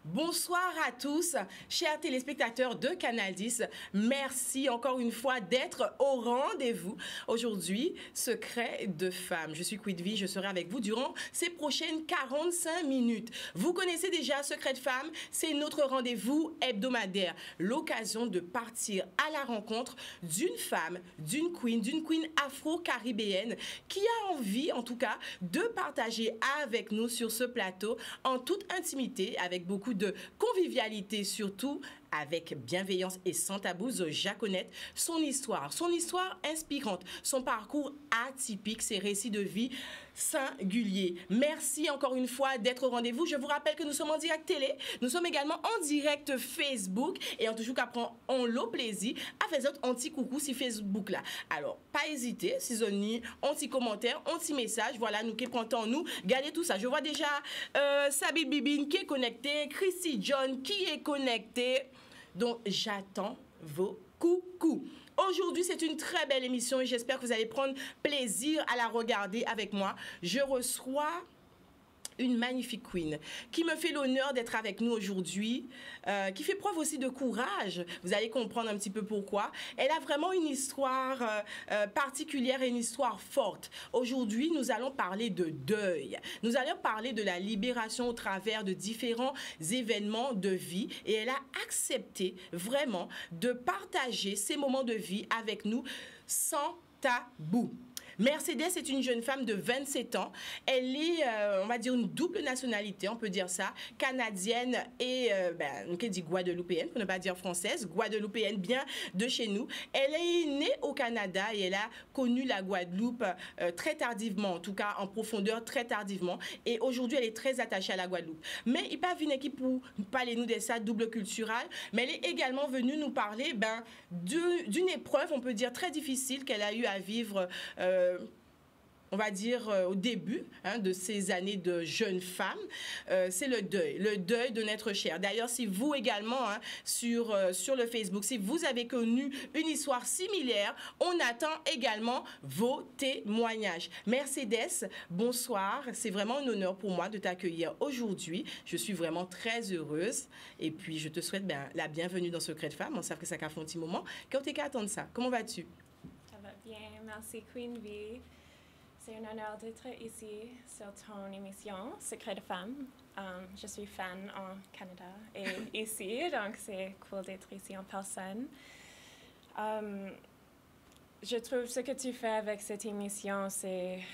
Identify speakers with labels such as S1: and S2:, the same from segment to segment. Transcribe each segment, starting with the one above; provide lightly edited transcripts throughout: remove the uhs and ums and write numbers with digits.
S1: Bonsoir à tous, chers téléspectateurs de Canal 10. Merci encore une fois d'être au rendez-vous. Aujourd'hui, Secret de femme. Je suis Quidvi, je serai avec vous durant ces prochaines 45 minutes. Vous connaissez déjà Secret de femme, c'est notre rendez-vous hebdomadaire. L'occasion de partir à la rencontre d'une femme, d'une queen afro-caribéenne qui a envie, en tout cas, de partager avec nous sur ce plateau en toute intimité, avec beaucoup de convivialité, surtout avec bienveillance et sans tabous, Jaconnette, son histoire inspirante, son parcours atypique, ses récits de vie singuliers. Merci encore une fois d'être au rendez-vous. Je vous rappelle que nous sommes en direct télé, nous sommes également en direct Facebook et en toujours qu'après on le plaisir à faire autres anti-coucou si Facebook là. Alors, pas hésiter, si vous avez anti-commentaire, anti-message, voilà, nous qui prenons nous, gardez tout ça. Je vois déjà Sabi Bibine qui est connecté, Chrissy John qui est connecté. Donc, j'attends vos coucous. Aujourd'hui, c'est une très belle émission et j'espère que vous allez prendre plaisir à la regarder avec moi. Je reçois une magnifique queen qui me fait l'honneur d'être avec nous aujourd'hui, qui fait preuve aussi de courage. Vous allez comprendre un petit peu pourquoi. Elle a vraiment une histoire particulière et une histoire forte. Aujourd'hui, nous allons parler de deuil. Nous allons parler de la libération au travers de différents événements de vie et elle a accepté vraiment de partager ces moments de vie avec nous sans tabou. Mercedes est une jeune femme de 27 ans. Elle est, on va dire, une double nationalité, on peut dire ça, canadienne et, on dit guadeloupéenne, pour ne pas dire française, guadeloupéenne, bien de chez nous. Elle est née au Canada et elle a connu la Guadeloupe très tardivement, en tout cas en profondeur très tardivement. Et aujourd'hui, elle est très attachée à la Guadeloupe. Mais il n'est pas venu équipe pour parler nous de ça, double culturel, mais elle est également venue nous parler d'une épreuve, on peut dire, très difficile qu'elle a eu à vivre on va dire au début de ces années de jeune femme, c'est le deuil de notre cher. D'ailleurs, si vous également, sur le Facebook, si vous avez connu une histoire similaire, on attend également vos témoignages. Mercedes, bonsoir. C'est vraiment un honneur pour moi de t'accueillir aujourd'hui. Je suis vraiment très heureuse. Et puis, je te souhaite la bienvenue dans Secret de femme. On sait que ça fait un petit moment. Quand t'es qu'à attendre ça, comment vas-tu?
S2: Ça va bien, merci Queen V. C'est un honneur d'être ici sur ton émission Secret de femme. Je suis fan en Canada et ici, donc c'est cool d'être ici en personne. Je trouve ce que tu fais avec cette émission, c'est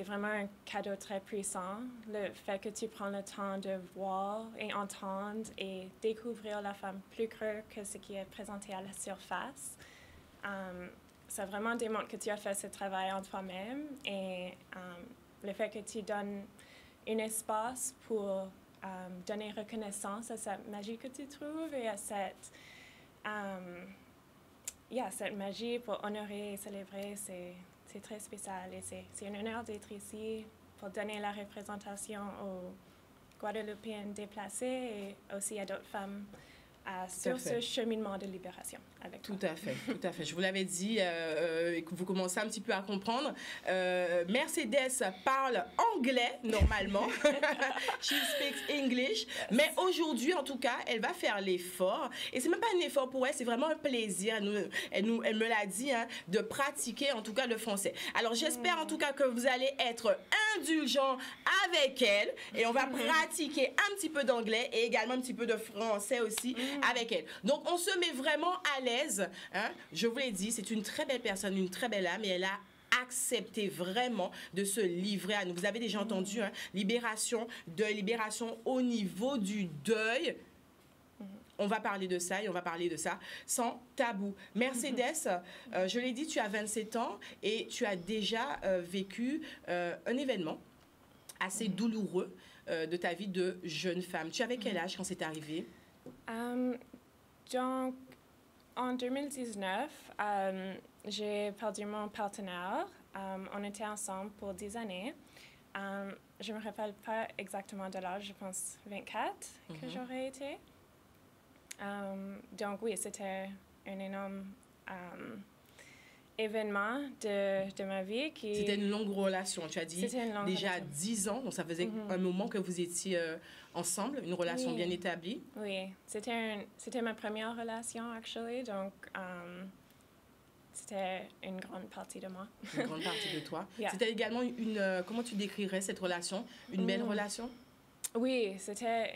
S2: vraiment un cadeau très puissant. Le fait que tu prends le temps de voir et entendre et découvrir la femme plus creux que ce qui est présenté à la surface. Ça vraiment démontre que tu as fait ce travail en toi-même et le fait que tu donnes un espace pour donner reconnaissance à cette magie que tu trouves et à cette magie pour honorer et célébrer, c'est très spécial et c'est un honneur d'être ici pour donner la représentation aux Guadeloupéennes déplacées et aussi à d'autres femmes sur ce cheminement de libération avec
S1: toi. Tout à fait. Je vous l'avais dit, que vous commencez un petit peu à comprendre. Mercedes parle anglais, normalement. She speaks English. Mais aujourd'hui, en tout cas, elle va faire l'effort. Et c'est même pas un effort pour elle, c'est vraiment un plaisir. Elle me l'a dit, de pratiquer, en tout cas, le français. Alors, j'espère, en tout cas, que vous allez être indulgents avec elle. Et on va pratiquer un petit peu d'anglais et également un petit peu de français aussi avec elle. Donc, on se met vraiment à l'aise. Je vous l'ai dit, c'est une très belle personne, une très belle âme et elle a accepté vraiment de se livrer à nous. Vous avez déjà entendu, libération au niveau du deuil. On va parler de ça et on va parler de ça sans tabou. Mercedes, je l'ai dit, tu as 27 ans et tu as déjà vécu un événement assez douloureux de ta vie de jeune femme. Tu avais quel âge quand c'est arrivé?
S2: Donc, en 2019, j'ai perdu mon partenaire. On était ensemble pour 10 années. Je ne me rappelle pas exactement de l'âge, je pense 24 que j'aurais été. Donc oui, c'était une énorme événement de ma vie qui...
S1: C'était une longue relation. Tu as dit déjà relation. 10 ans, donc ça faisait un moment que vous étiez ensemble, une relation bien établie.
S2: Oui, c'était ma première relation, actually, donc c'était une grande partie de moi.
S1: Une grande partie de toi. Yeah. C'était également comment tu décrirais cette relation? Une belle relation?
S2: Oui, c'était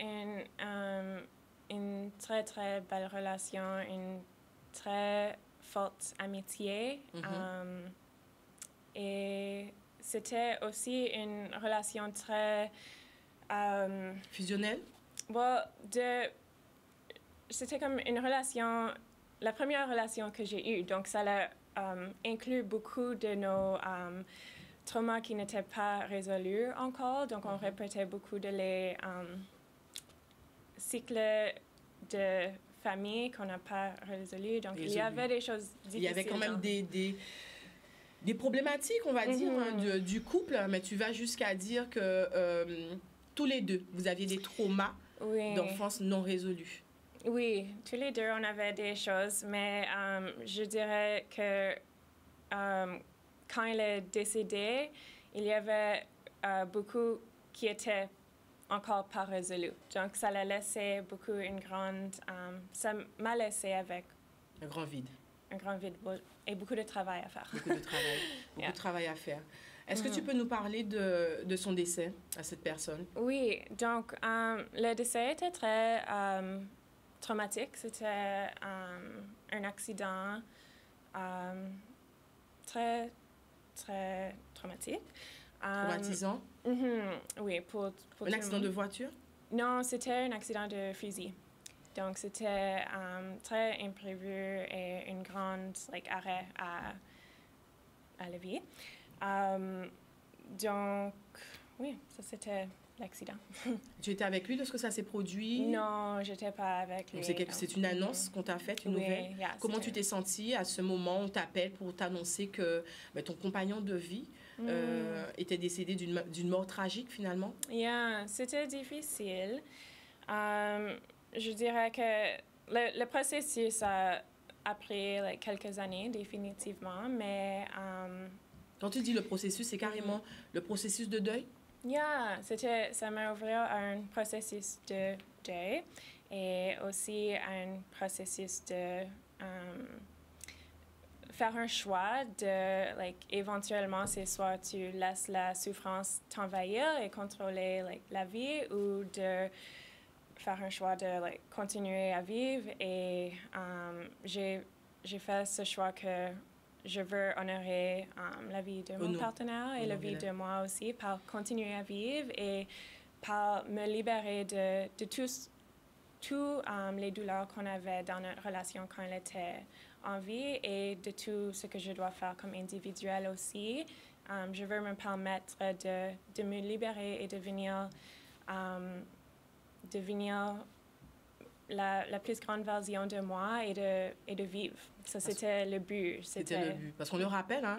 S2: une très, très belle relation, une très forte amitié. Et c'était aussi une relation très...
S1: fusionnelle?
S2: Well, c'était comme une relation, la première relation que j'ai eue. Donc, ça inclut beaucoup de nos traumas qui n'étaient pas résolus encore. Donc, on répétait beaucoup de les cycles de famille qu'on n'a pas résolus. Donc, il y avait des choses difficiles.
S1: Il y avait quand même des problématiques, on va dire, du couple. Mais tu vas jusqu'à dire que tous les deux, vous aviez des traumas d'enfance non résolus.
S2: Oui, tous les deux, on avait des choses. Mais je dirais que quand il est décédé, il y avait beaucoup qui étaient encore pas résolus. Donc, ça l'a laissé beaucoup une grande... ça m'a laissé avec...
S1: Un grand vide.
S2: Un grand vide et beaucoup de travail à faire.
S1: Beaucoup de travail. Beaucoup de travail à faire. Est-ce que tu peux nous parler de son décès à cette personne? Oui,
S2: donc le décès était très traumatique. C'était un accident très, très traumatique.
S1: Traumatisant?
S2: Oui, pour
S1: un accident de voiture?
S2: Non, c'était un accident de fusil. Donc, c'était très imprévu et une grande arrêt à la vie. Donc, oui, ça c'était l'accident.
S1: Tu étais avec lui lorsque ça s'est produit?
S2: Non, je n'étais pas avec lui.
S1: C'est une annonce qu'on t'a faite, une nouvelle?
S2: Yeah,
S1: comment tu t'es sentie à ce moment où on t'appelle pour t'annoncer que ton compagnon de vie était décédé d'une mort tragique finalement?
S2: Yeah, c'était difficile. Je dirais que le processus a pris quelques années définitivement, mais...
S1: Quand tu dis le processus, c'est carrément le processus de deuil?
S2: Yeah, ça m'a ouvert à un processus de deuil et aussi à un processus de faire un choix de, éventuellement, c'est soit tu laisses la souffrance t'envahir et contrôler, la vie ou de faire un choix de, continuer à vivre et j'ai fait ce choix que je veux honorer la vie de mon partenaire et la vie de moi aussi par continuer à vivre et par me libérer de tous les douleurs qu'on avait dans notre relation quand elle était en vie et de tout ce que je dois faire comme individuel aussi. Je veux me permettre de me libérer et de devenir la plus grande version de moi et de vivre. Ça, c'était le but.
S1: C'était le but. Parce qu'on le rappelle, hein,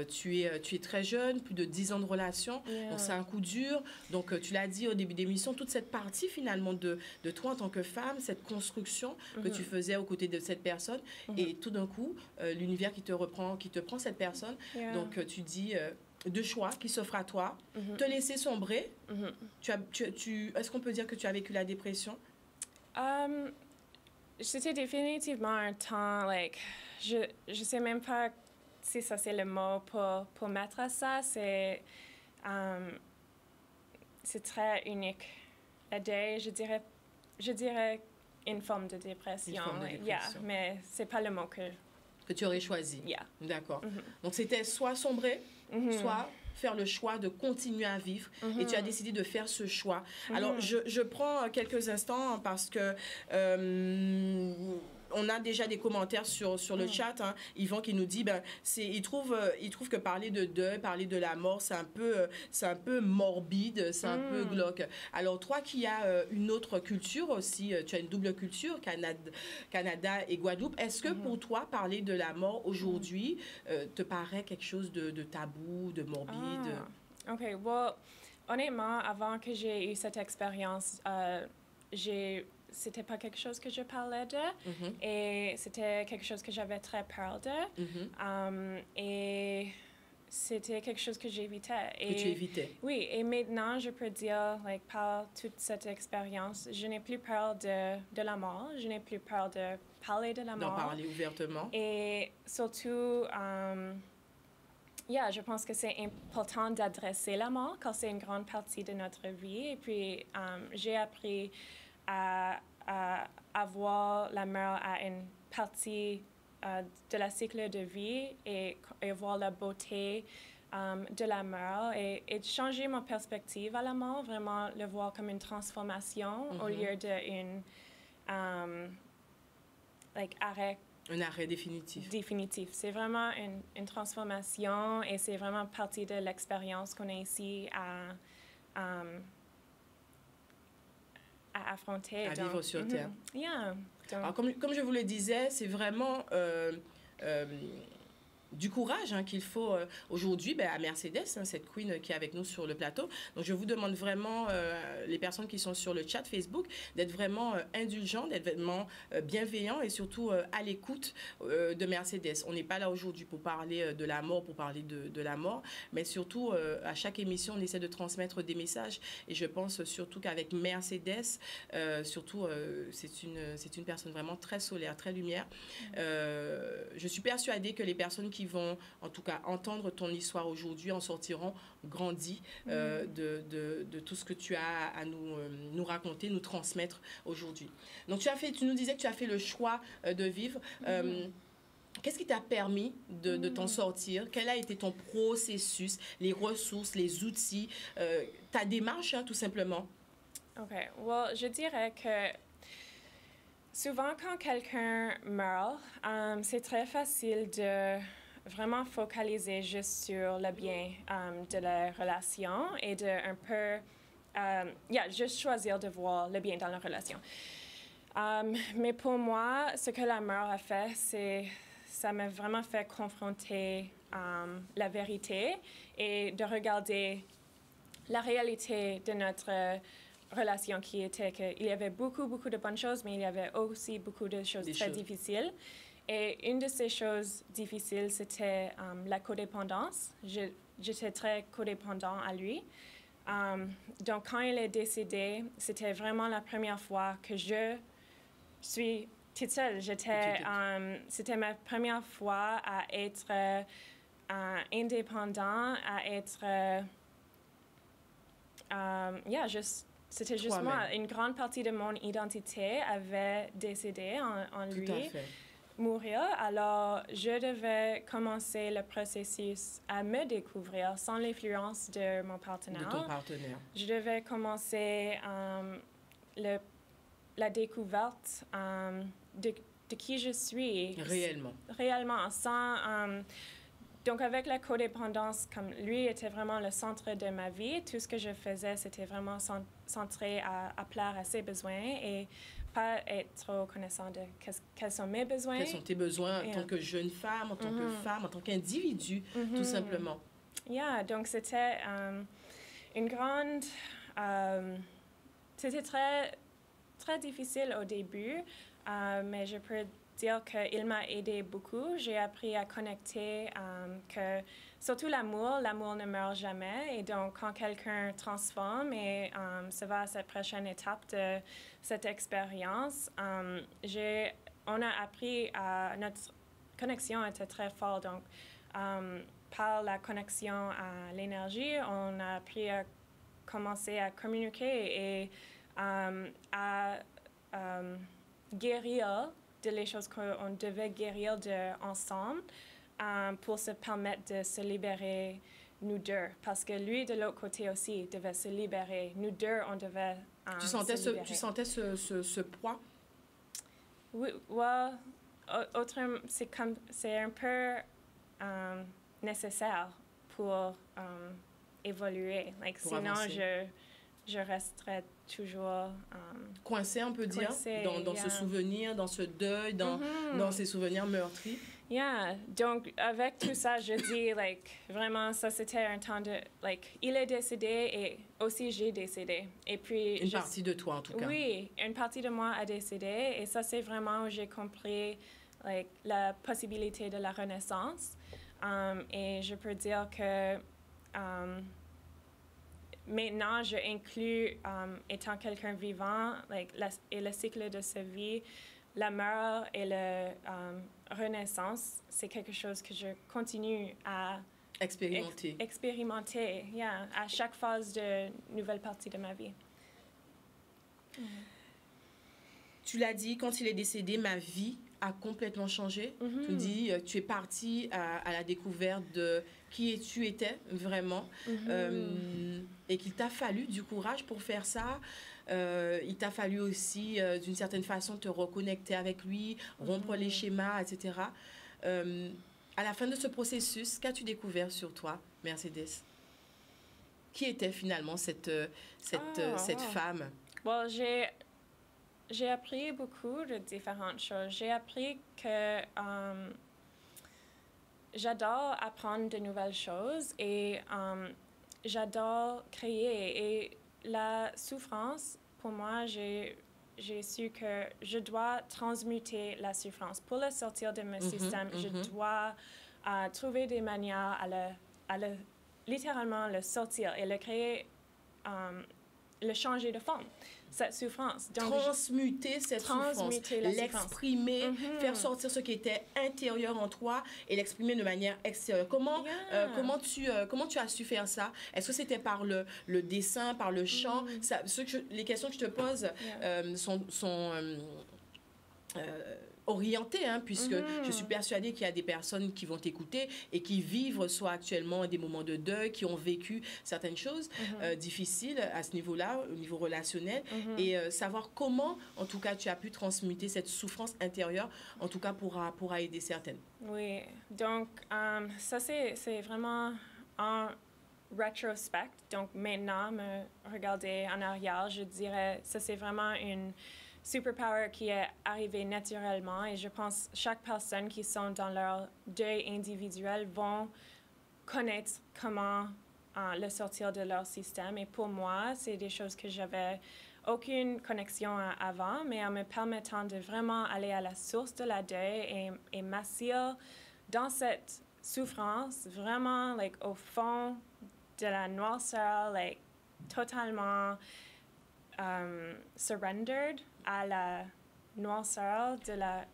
S1: tu es très jeune, plus de 10 ans de relation, donc c'est un coup dur. Donc, tu l'as dit au début d'émission, toute cette partie finalement de toi en tant que femme, cette construction que tu faisais aux côtés de cette personne, et tout d'un coup, l'univers qui te prend cette personne. Donc, tu dis... deux choix qui s'offrent à toi, te laisser sombrer. Est-ce qu'on peut dire que tu as vécu la dépression?
S2: C'était définitivement un temps, je sais même pas si ça c'est le mot pour mettre à ça, c'est très unique. Le deuil, je dirais une forme de dépression.
S1: Une forme de dépression.
S2: Yeah, mais c'est pas le mot que
S1: tu aurais choisi.
S2: Yeah.
S1: D'accord. Donc c'était soit sombrer, soit faire le choix de continuer à vivre et tu as décidé de faire ce choix. Alors, je prends quelques instants parce que on a déjà des commentaires sur le chat. Hein. Yvan qui nous dit, il trouve que parler de deuil, parler de la mort, c'est un peu morbide, c'est un peu glauque. Alors, toi qui as une autre culture aussi, tu as une double culture, Canada et Guadeloupe, est-ce que pour toi, parler de la mort aujourd'hui te paraît quelque chose de tabou, de morbide?
S2: OK, well, honnêtement, avant que j'ai eu cette expérience, j'ai c'était pas quelque chose que je parlais de. Et c'était quelque chose que j'avais très peur de. Et c'était quelque chose que j'évitais.
S1: Que tu évitais.
S2: Oui, et maintenant, je peux dire, par toute cette expérience, je n'ai plus peur de la mort. Je n'ai plus peur de parler de la mort.
S1: D'en parler ouvertement.
S2: Et surtout, je pense que c'est important d'adresser la mort quand c'est une grande partie de notre vie. Et puis, j'ai appris à voir la mort à une partie de la cycle de vie et voir la beauté de la mort et de changer mon perspective à la mort, vraiment le voir comme une transformation au lieu d'une arrêt.
S1: Un arrêt définitif.
S2: Définitif. C'est vraiment une transformation et c'est vraiment partie de l'expérience qu'on est ici à affronter.
S1: À vivre sur Terre.
S2: Yeah.
S1: Alors, comme je vous le disais, c'est vraiment du courage qu'il faut aujourd'hui à Mercedes, cette queen qui est avec nous sur le plateau. Donc, je vous demande vraiment, les personnes qui sont sur le chat Facebook, d'être vraiment indulgents, d'être vraiment bienveillants et surtout à l'écoute de Mercedes. On n'est pas là aujourd'hui pour parler de la mort, pour parler de la mort, mais surtout, à chaque émission, on essaie de transmettre des messages. Et je pense surtout qu'avec Mercedes, surtout, c'est une personne vraiment très solaire, très lumière. Je suis persuadée que les personnes qui vont, en tout cas, entendre ton histoire aujourd'hui en sortiront grandis de tout ce que tu as à nous raconter, nous transmettre aujourd'hui. Donc, tu nous disais que tu as fait le choix de vivre. Qu'est-ce qui t'a permis de t'en sortir? Quel a été ton processus, les ressources, les outils, ta démarche, tout simplement?
S2: OK. Well, je dirais que souvent, quand quelqu'un meurt, c'est très facile de vraiment focaliser juste sur le bien de la relation et de un peu, juste choisir de voir le bien dans la relation. Mais pour moi, ce que la mort a fait, ça m'a vraiment fait confronter la vérité et de regarder la réalité de notre relation qui était qu'il y avait beaucoup de bonnes choses, mais il y avait aussi beaucoup de choses difficiles. Et une de ces choses difficiles, c'était la codépendance. J'étais très codépendant à lui. Donc, quand il est décédé, c'était vraiment la première fois que je suis toute seule. C'était ma première fois à être indépendant, à être... C'était juste moi. Une grande partie de mon identité avait décédé en lui.
S1: Tout à fait.
S2: Mourir. Alors, je devais commencer le processus à me découvrir sans l'influence de mon partenaire.
S1: De ton partenaire.
S2: Je devais commencer la découverte de qui je suis.
S1: Réellement.
S2: Réellement, sans... donc, avec la codépendance, comme lui était vraiment le centre de ma vie, tout ce que je faisais, c'était vraiment centré à plaire à ses besoins et pas être trop connaissant de quels sont mes besoins.
S1: Quels sont tes besoins en tant que jeune femme, en tant que femme, en tant qu'individu, tout simplement.
S2: Donc c'était une grande... c'était très, très difficile au début, mais je peux dire qu'il m'a aidé beaucoup. J'ai appris à connecter que, surtout l'amour ne meurt jamais. Et donc, quand quelqu'un transforme et se va à cette prochaine étape de cette expérience, on a appris à... Notre connexion était très forte. Donc, par la connexion à l'énergie, on a appris à commencer à communiquer et à guérir de les choses qu'on devait guérir ensemble pour se permettre de se libérer nous deux. Parce que lui, de l'autre côté aussi, devait se libérer. Nous deux, on devait se libérer.
S1: Tu sentais ce poids?
S2: Oui, c'est un peu nécessaire pour évoluer. Sinon, je resterais toujours...
S1: coincée, on peut dire, dans ce souvenir, dans ce deuil, dans ces souvenirs meurtris.
S2: Yeah, donc avec tout ça, je dis, like, vraiment, ça c'était un temps de, like, il est décédé et aussi j'ai décédé. Et puis...
S1: Une partie de toi, en tout cas.
S2: Oui, une partie de moi a décédé et ça c'est vraiment où j'ai compris, like, la possibilité de la renaissance. Et je peux dire que maintenant, je inclus, étant quelqu'un vivant, like, et le cycle de sa vie, la mort et la renaissance, c'est quelque chose que je continue à expérimenter, yeah, à chaque phase de nouvelle partie de ma vie.
S1: Tu l'as dit, quand il est décédé, ma vie a complètement changé. Tu dis, tu es partie à la découverte de qui tu étais vraiment et qu'il t'a fallu du courage pour faire ça. Il t'a fallu aussi, d'une certaine façon, te reconnecter avec lui, rompre les schémas, etc. À la fin de ce processus, qu'as-tu découvert sur toi, Mercedes? Qui était finalement cette femme?
S2: Bon, j'ai appris beaucoup de différentes choses. J'ai appris que j'adore apprendre de nouvelles choses et j'adore créer. Et la souffrance, pour moi, j'ai su que je dois transmuter la souffrance. Pour le sortir de mon système, je dois trouver des manières à le littéralement le sortir et le créer, le changer de forme. Cette souffrance. Donc,
S1: transmuter cette souffrance, l'exprimer, faire sortir ce qui était intérieur en toi et l'exprimer de manière extérieure. Comment tu as su faire ça? Est-ce que c'était par le dessin, par le chant? Les questions que je te pose sont orientées, puisque je suis persuadée qu'il y a des personnes qui vont t'écouter et qui vivent soit actuellement des moments de deuil, qui ont vécu certaines choses difficiles à ce niveau-là, au niveau relationnel, et savoir comment, en tout cas, tu as pu transmuter cette souffrance intérieure, en tout cas, pourra aider certaines.
S2: Oui, donc ça c'est vraiment en rétrospect, donc maintenant, me regarder en arrière, je dirais, ça c'est vraiment une superpower qui est arrivé naturellement et je pense que chaque personne qui sont dans leur deuil individuel vont connaître comment le sortir de leur système. Et pour moi, c'est des choses que j'avais aucune connexion avant, mais en me permettant de vraiment aller à la source de la deuil et m'assurer dans cette souffrance, vraiment like, au fond de la noirceur, like, totalement surrendered à la noirceur de la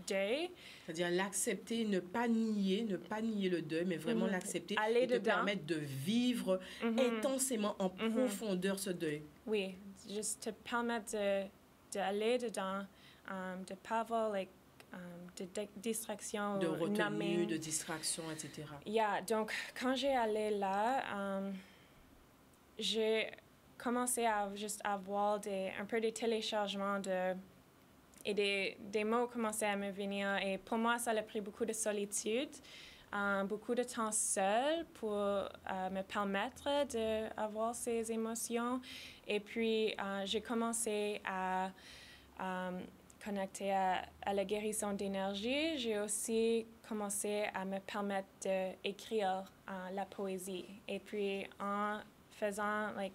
S2: deuil.
S1: C'est-à-dire l'accepter, ne pas nier le deuil, mais vraiment l'accepter
S2: et
S1: te permettre de vivre intensément en profondeur ce deuil.
S2: Oui, juste te permettre d'aller dedans, de ne pas avoir like, de distraction,
S1: de retenue, de distraction, etc.
S2: Yeah, donc quand j'ai allé là, j'ai commencé à juste avoir un peu de téléchargements et des mots commençaient à me venir. Et pour moi, ça a pris beaucoup de solitude, beaucoup de temps seul pour me permettre d'avoir ces émotions. Et puis, j'ai commencé à connecter à la guérison d'énergie. J'ai aussi commencé à me permettre d'écrire la poésie. Et puis, en faisant like,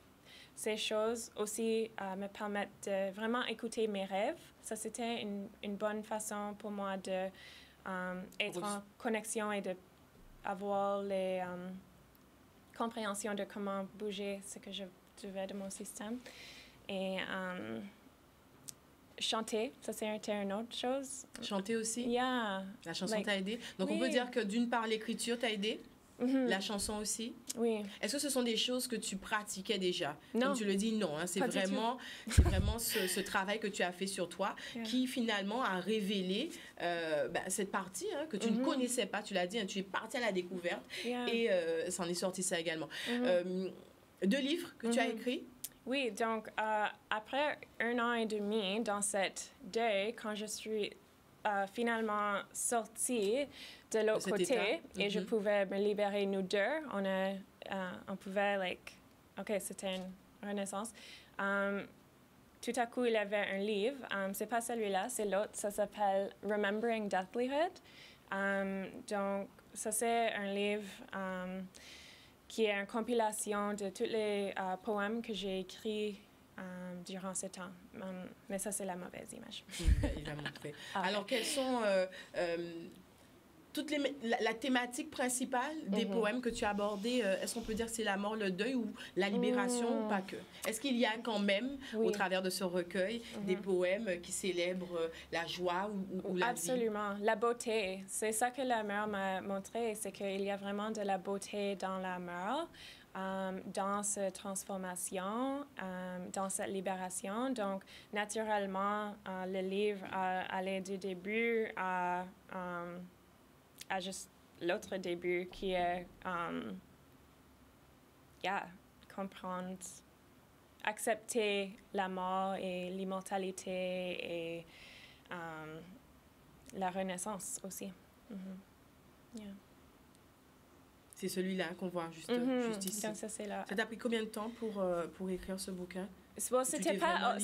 S2: ces choses aussi me permettent de vraiment écouter mes rêves. Ça, c'était une bonne façon pour moi d'être en connexion et d'avoir les compréhensions de comment bouger ce que je devais de mon système. Et chanter, ça, c'était une autre chose.
S1: Chanter aussi?
S2: Yeah.
S1: La chanson t'a aidé? Donc, on peut dire que d'une part, l'écriture t'a aidé? La chanson aussi?
S2: Oui.
S1: Est-ce que ce sont des choses que tu pratiquais déjà?
S2: Non.
S1: Comme tu le dis, non. C'est vraiment ce travail que tu as fait sur toi qui finalement a révélé cette partie que tu ne connaissais pas. Tu l'as dit, tu es partie à la découverte et ça en est sorti ça également. 2 livres que tu as écrits?
S2: Oui, donc après 1 an et demi dans cette deuil, quand je suis finalement sortie de l'autre côté et je pouvais me libérer, nous deux, on pouvait, like, OK, c'était une renaissance. Tout à coup, il y avait un livre, c'est pas celui-là, c'est l'autre, ça s'appelle Remembering Deathlyhood. Donc, ça, c'est un livre qui est une compilation de tous les poèmes que j'ai écrits durant ce temps. Mais ça, c'est la mauvaise image.
S1: Il va montrer. Alors, quelles sont la thématique principale des poèmes que tu as abordés? Est-ce qu'on peut dire que c'est la mort, le deuil ou la libération ou pas que? Est-ce qu'il y a quand même, au travers de ce recueil, des poèmes qui célèbrent la joie ou la vie?
S2: Absolument. La beauté. C'est ça que la mère m'a montré, c'est qu'il y a vraiment de la beauté dans la mère. Dans cette transformation, dans cette libération. Donc, naturellement, le livre allait du début à juste l'autre début qui est comprendre, accepter la mort et l'immortalité et la renaissance aussi.
S1: C'est celui-là qu'on voit juste ici.
S2: Donc ça, c'est là.
S1: Ça t'a pris combien de temps pour écrire ce bouquin?
S2: C'était pas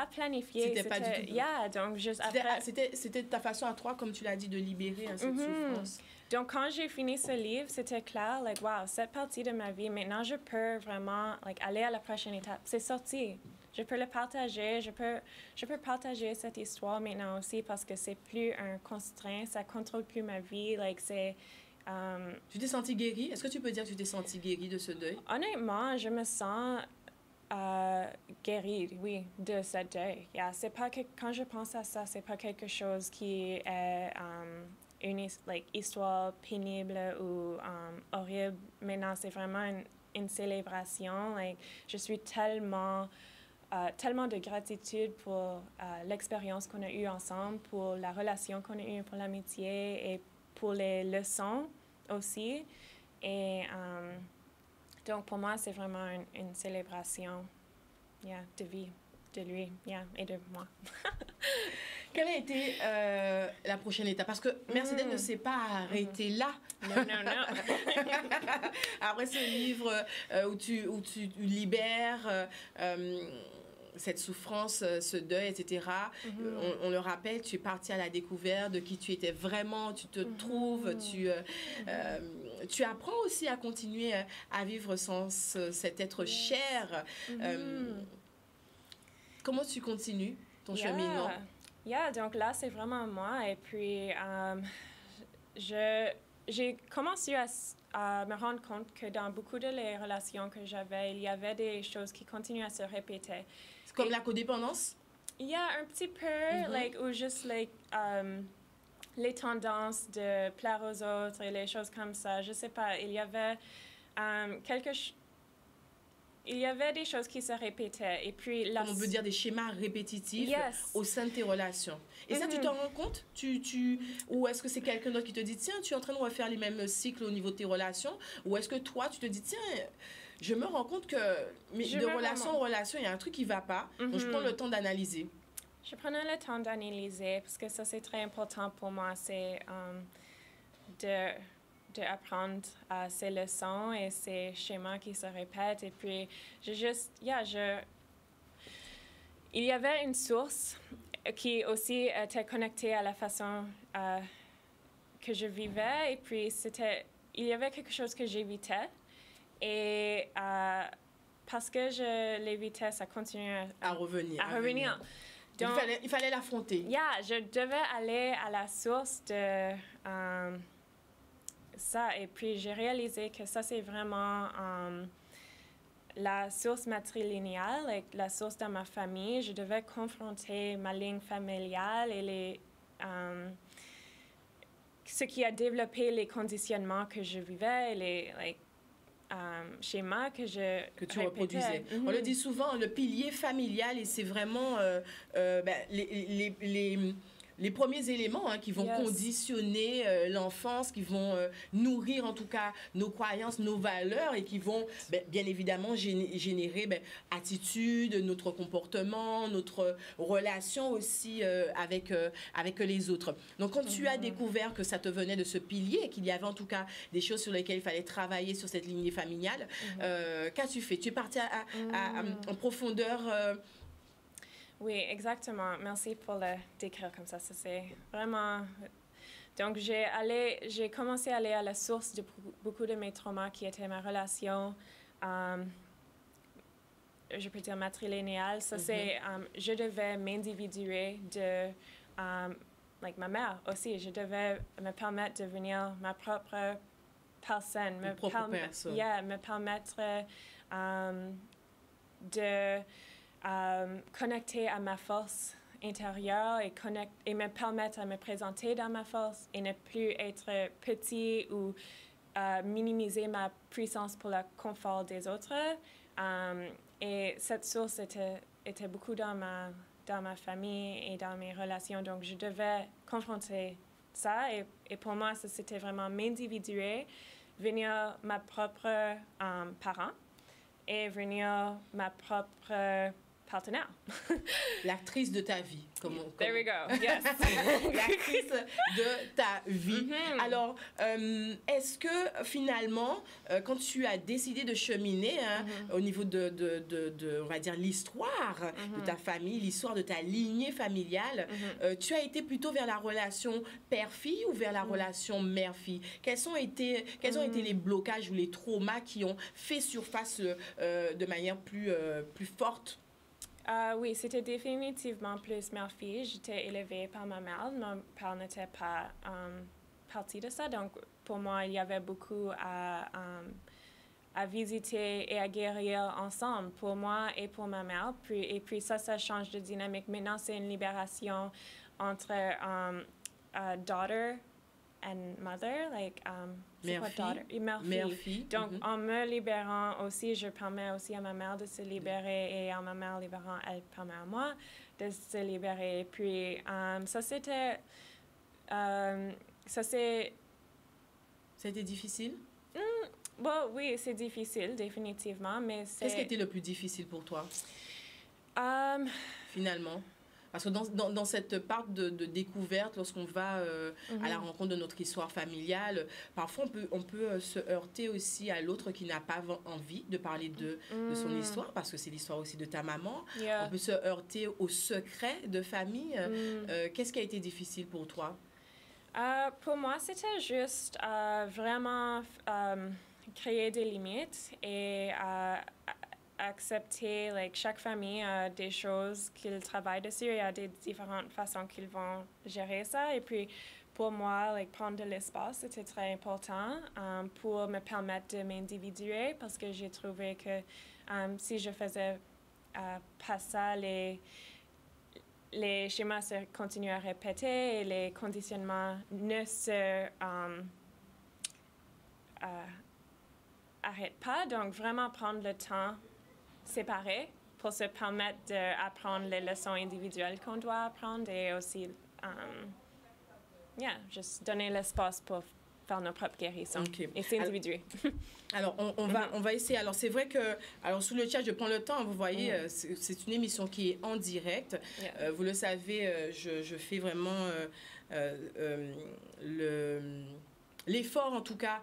S2: planifié.
S1: C'était pas du tout.
S2: Donc juste après.
S1: C'était ta façon à toi, comme tu l'as dit, de libérer cette souffrance.
S2: Donc quand j'ai fini ce livre, c'était clair, wow, cette partie de ma vie, maintenant je peux vraiment aller à la prochaine étape. C'est sorti. Je peux le partager, je peux partager cette histoire maintenant aussi parce que c'est plus un constraint, ça contrôle plus ma vie.
S1: Tu t'es sentie guérie? Est-ce que tu peux dire que tu t'es sentie guérie de ce deuil?
S2: Honnêtement, je me sens guérie, oui, de ce deuil. C'est pas que, quand je pense à ça, c'est pas quelque chose qui est une histoire pénible ou horrible. Maintenant, c'est vraiment une célébration. Je suis tellement de gratitude pour l'expérience qu'on a eue ensemble, pour la relation qu'on a eue, pour l'amitié et pour les leçons aussi. Et donc, pour moi, c'est vraiment une célébration de vie, de lui et de moi.
S1: Quelle a été la prochaine étape? Parce que Mercedes ne s'est pas arrêtée là.
S2: Non.
S1: Après ce livre où tu libères cette souffrance, ce deuil, etc. On le rappelle, tu es partie à la découverte de qui tu étais vraiment, tu te trouves, tu apprends aussi à continuer à vivre sans cet être cher. Comment tu continues ton cheminement?
S2: Donc là, c'est vraiment moi. Et puis, j'ai commencé à me rendre compte que dans beaucoup de les relations que j'avais, il y avait des choses qui continuaient à se répéter.
S1: C'est comme la codépendance?
S2: Un petit peu, ou juste, les tendances de plaire aux autres et les choses comme ça. Je sais pas, il y avait il y avait des choses qui se répétaient. Et puis
S1: comme on veut dire des schémas répétitifs au sein de tes relations. Et ça, tu t'en rends compte? Ou est-ce que c'est quelqu'un d'autre qui te dit, tiens, tu es en train de refaire les mêmes cycles au niveau de tes relations? Ou est-ce que toi, tu te dis, tiens, je me rends compte que de relation en relation, il y a un truc qui ne va pas. Donc, je prends le temps d'analyser.
S2: Je prenais le temps d'analyser parce que ça, c'est très important pour moi. C'est d'apprendre ces leçons et ces schémas qui se répètent. Et puis, il y avait une source qui aussi était connectée à la façon que je vivais. Et puis, il y avait quelque chose que j'évitais. Et parce que je l'évitais, ça continuait à revenir.
S1: Donc, il fallait l'affronter.
S2: Je devais aller à la source de ça. Et puis, j'ai réalisé que ça, c'est vraiment la source matrilinéale, la source de ma famille. Je devais confronter ma ligne familiale et ce qui a développé les conditionnements que je vivais et les schémas que
S1: tu reproduisais. On le dit souvent, le pilier familial, et c'est vraiment les premiers éléments qui vont conditionner l'enfance, qui vont nourrir en tout cas nos croyances, nos valeurs et qui vont bien évidemment générer attitude, notre comportement, notre relation aussi avec les autres. Donc quand tu as découvert que ça te venait de ce pilier, qu'il y avait en tout cas des choses sur lesquelles il fallait travailler sur cette lignée familiale, qu'as-tu fait? Tu es partie en profondeur.
S2: Oui, exactement. Merci pour le décrire comme ça. Ça, c'est vraiment Donc, j'ai commencé à aller à la source de beaucoup de mes traumas qui étaient ma relation, je peux dire matrilinéale. Ça, c'est, je devais m'individuer de like ma mère aussi. Je devais me permettre de devenir ma propre personne. Me permettre de connecter à ma force intérieure et me permettre de me présenter dans ma force et ne plus être petit ou minimiser ma puissance pour le confort des autres. Et cette source était beaucoup dans ma famille et dans mes relations. Donc, je devais confronter ça. Et pour moi, c'était vraiment m'individuer, venir ma propre parent et venir ma propre partenaire.
S1: L'actrice de ta vie.
S2: There we go, yes.
S1: L'actrice de ta vie. Alors, est-ce que finalement, quand tu as décidé de cheminer au niveau de, on va dire, l'histoire de ta famille, l'histoire de ta lignée familiale, tu as été plutôt vers la relation père-fille ou vers la relation mère-fille? Quels ont été les blocages ou les traumas qui ont fait surface de manière plus forte?
S2: Oui, c'était définitivement plus mère-fille. J'étais élevée par ma mère. Mon père n'était pas partie de ça. Donc, pour moi, il y avait beaucoup à visiter et à guérir ensemble, pour moi et pour ma mère. Et puis ça change de dynamique. Maintenant, c'est une libération entre daughter and mother, like
S1: mère-fille.
S2: Donc, en me libérant aussi, je permets aussi à ma mère de se libérer et en ma mère libérant, elle permet à moi de se libérer. Et puis, ça c'était...
S1: C'était difficile?
S2: Bon, oui, c'est difficile, définitivement, mais c'est...
S1: Qu'est-ce qui était le plus difficile pour toi? Finalement? Parce que dans cette part de découverte, lorsqu'on va à la rencontre de notre histoire familiale, parfois on peut se heurter aussi à l'autre qui n'a pas envie de parler de son histoire, parce que c'est l'histoire aussi de ta maman. On peut se heurter aux secrets de famille. Qu'est-ce qui a été difficile pour toi?
S2: Pour moi, c'était juste vraiment créer des limites et accepter, chaque famille a des choses qu'ils travaillent dessus et a des différentes façons qu'ils vont gérer ça. Et puis, pour moi, prendre de l'espace, c'était très important pour me permettre de m'individuer parce que j'ai trouvé que si je faisais pas ça, les schémas se continuent à répéter et les conditionnements ne se arrêtent pas. Donc, vraiment prendre le temps séparé pour se permettre d'apprendre les leçons individuelles qu'on doit apprendre et aussi, juste donner l'espace pour faire nos propres guérisons et s'individuer.
S1: Alors, on va essayer. Alors, c'est vrai que, sous le chat, je prends le temps, vous voyez, c'est une émission qui est en direct. Vous le savez, je fais vraiment l'effort, en tout cas,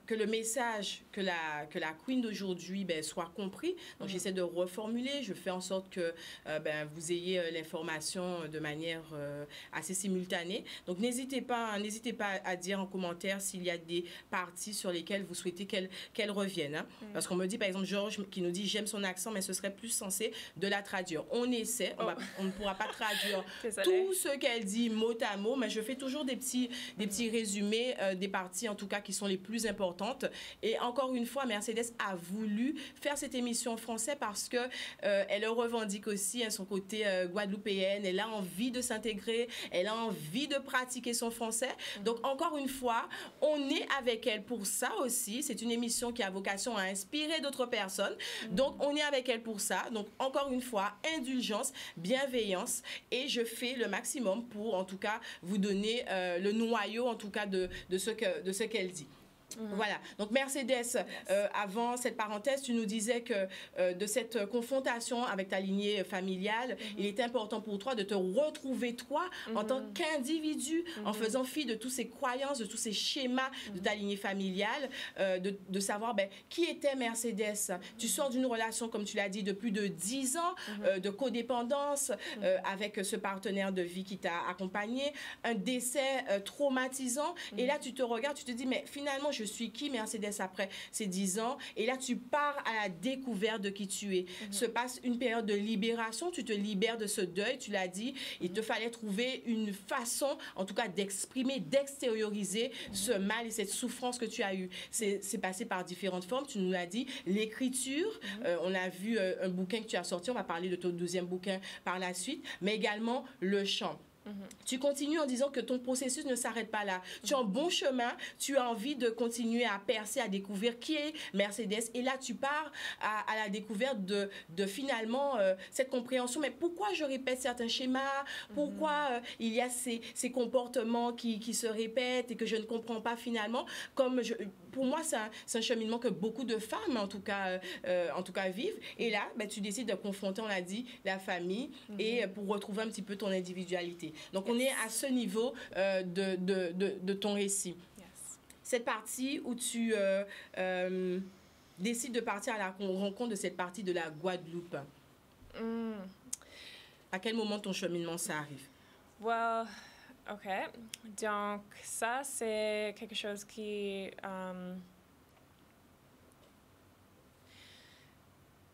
S1: que le message que la Queen d'aujourd'hui soit compris. Donc, j'essaie de reformuler. Je fais en sorte que vous ayez l'information de manière assez simultanée. Donc, n'hésitez pas à dire en commentaire s'il y a des parties sur lesquelles vous souhaitez qu'elle revienne. Hein. Parce qu'on me dit, par exemple, Georges qui nous dit « J'aime son accent, mais ce serait plus sensé de la traduire. » On essaie. On ne pourra pas traduire tout ce qu'elle dit mot à mot, mais je fais toujours des petits résumés des parties, en tout cas, qui sont les plus importantes. Et encore une fois, Mercedes a voulu faire cette émission en français parce que elle revendique aussi son côté guadeloupéenne. Elle a envie de s'intégrer, elle a envie de pratiquer son français. Donc, encore une fois, on est avec elle pour ça aussi. C'est une émission qui a vocation à inspirer d'autres personnes. Donc, on est avec elle pour ça. Donc, encore une fois, indulgence, bienveillance. Et je fais le maximum pour, en tout cas, vous donner le noyau, en tout cas, de ce qu'elle dit. Voilà. Donc, Mercedes, avant cette parenthèse, tu nous disais que de cette confrontation avec ta lignée familiale, il était important pour toi de te retrouver, toi, en tant qu'individu, en faisant fi de toutes ces croyances, de tous ces schémas de ta lignée familiale, de savoir qui était Mercedes. Tu sors d'une relation, comme tu l'as dit, de plus de 10 ans, de codépendance avec ce partenaire de vie qui t'a accompagné, un décès traumatisant, et là, tu te regardes, tu te dis, mais finalement, je suis qui, Mercedes, après ces 10 ans? Et là, tu pars à la découverte de qui tu es. Se passe une période de libération, tu te libères de ce deuil, tu l'as dit. Il te fallait trouver une façon, en tout cas, d'exprimer, d'extérioriser ce mal et cette souffrance que tu as eue. C'est passé par différentes formes, tu nous l'as dit. L'écriture, on a vu un bouquin que tu as sorti, on va parler de ton deuxième bouquin par la suite, mais également le chant. Tu continues en disant que ton processus ne s'arrête pas là. Tu es en bon chemin, tu as envie de continuer à percer, à découvrir qui est Mercedes. Et là, tu pars à la découverte de finalement cette compréhension. Mais pourquoi je répète certains schémas? Pourquoi il y a ces comportements qui se répètent et que je ne comprends pas finalement? Pour moi, c'est un cheminement que beaucoup de femmes, en tout cas vivent. Et là, tu décides de confronter, on l'a dit, la famille et pour retrouver un petit peu ton individualité. Donc, on est à ce niveau de ton récit.
S2: Yes.
S1: Cette partie où tu décides de partir à la rencontre de cette partie de la Guadeloupe. À quel moment ton cheminement, ça arrive?
S2: Well, OK. Donc, ça, c'est quelque chose qui...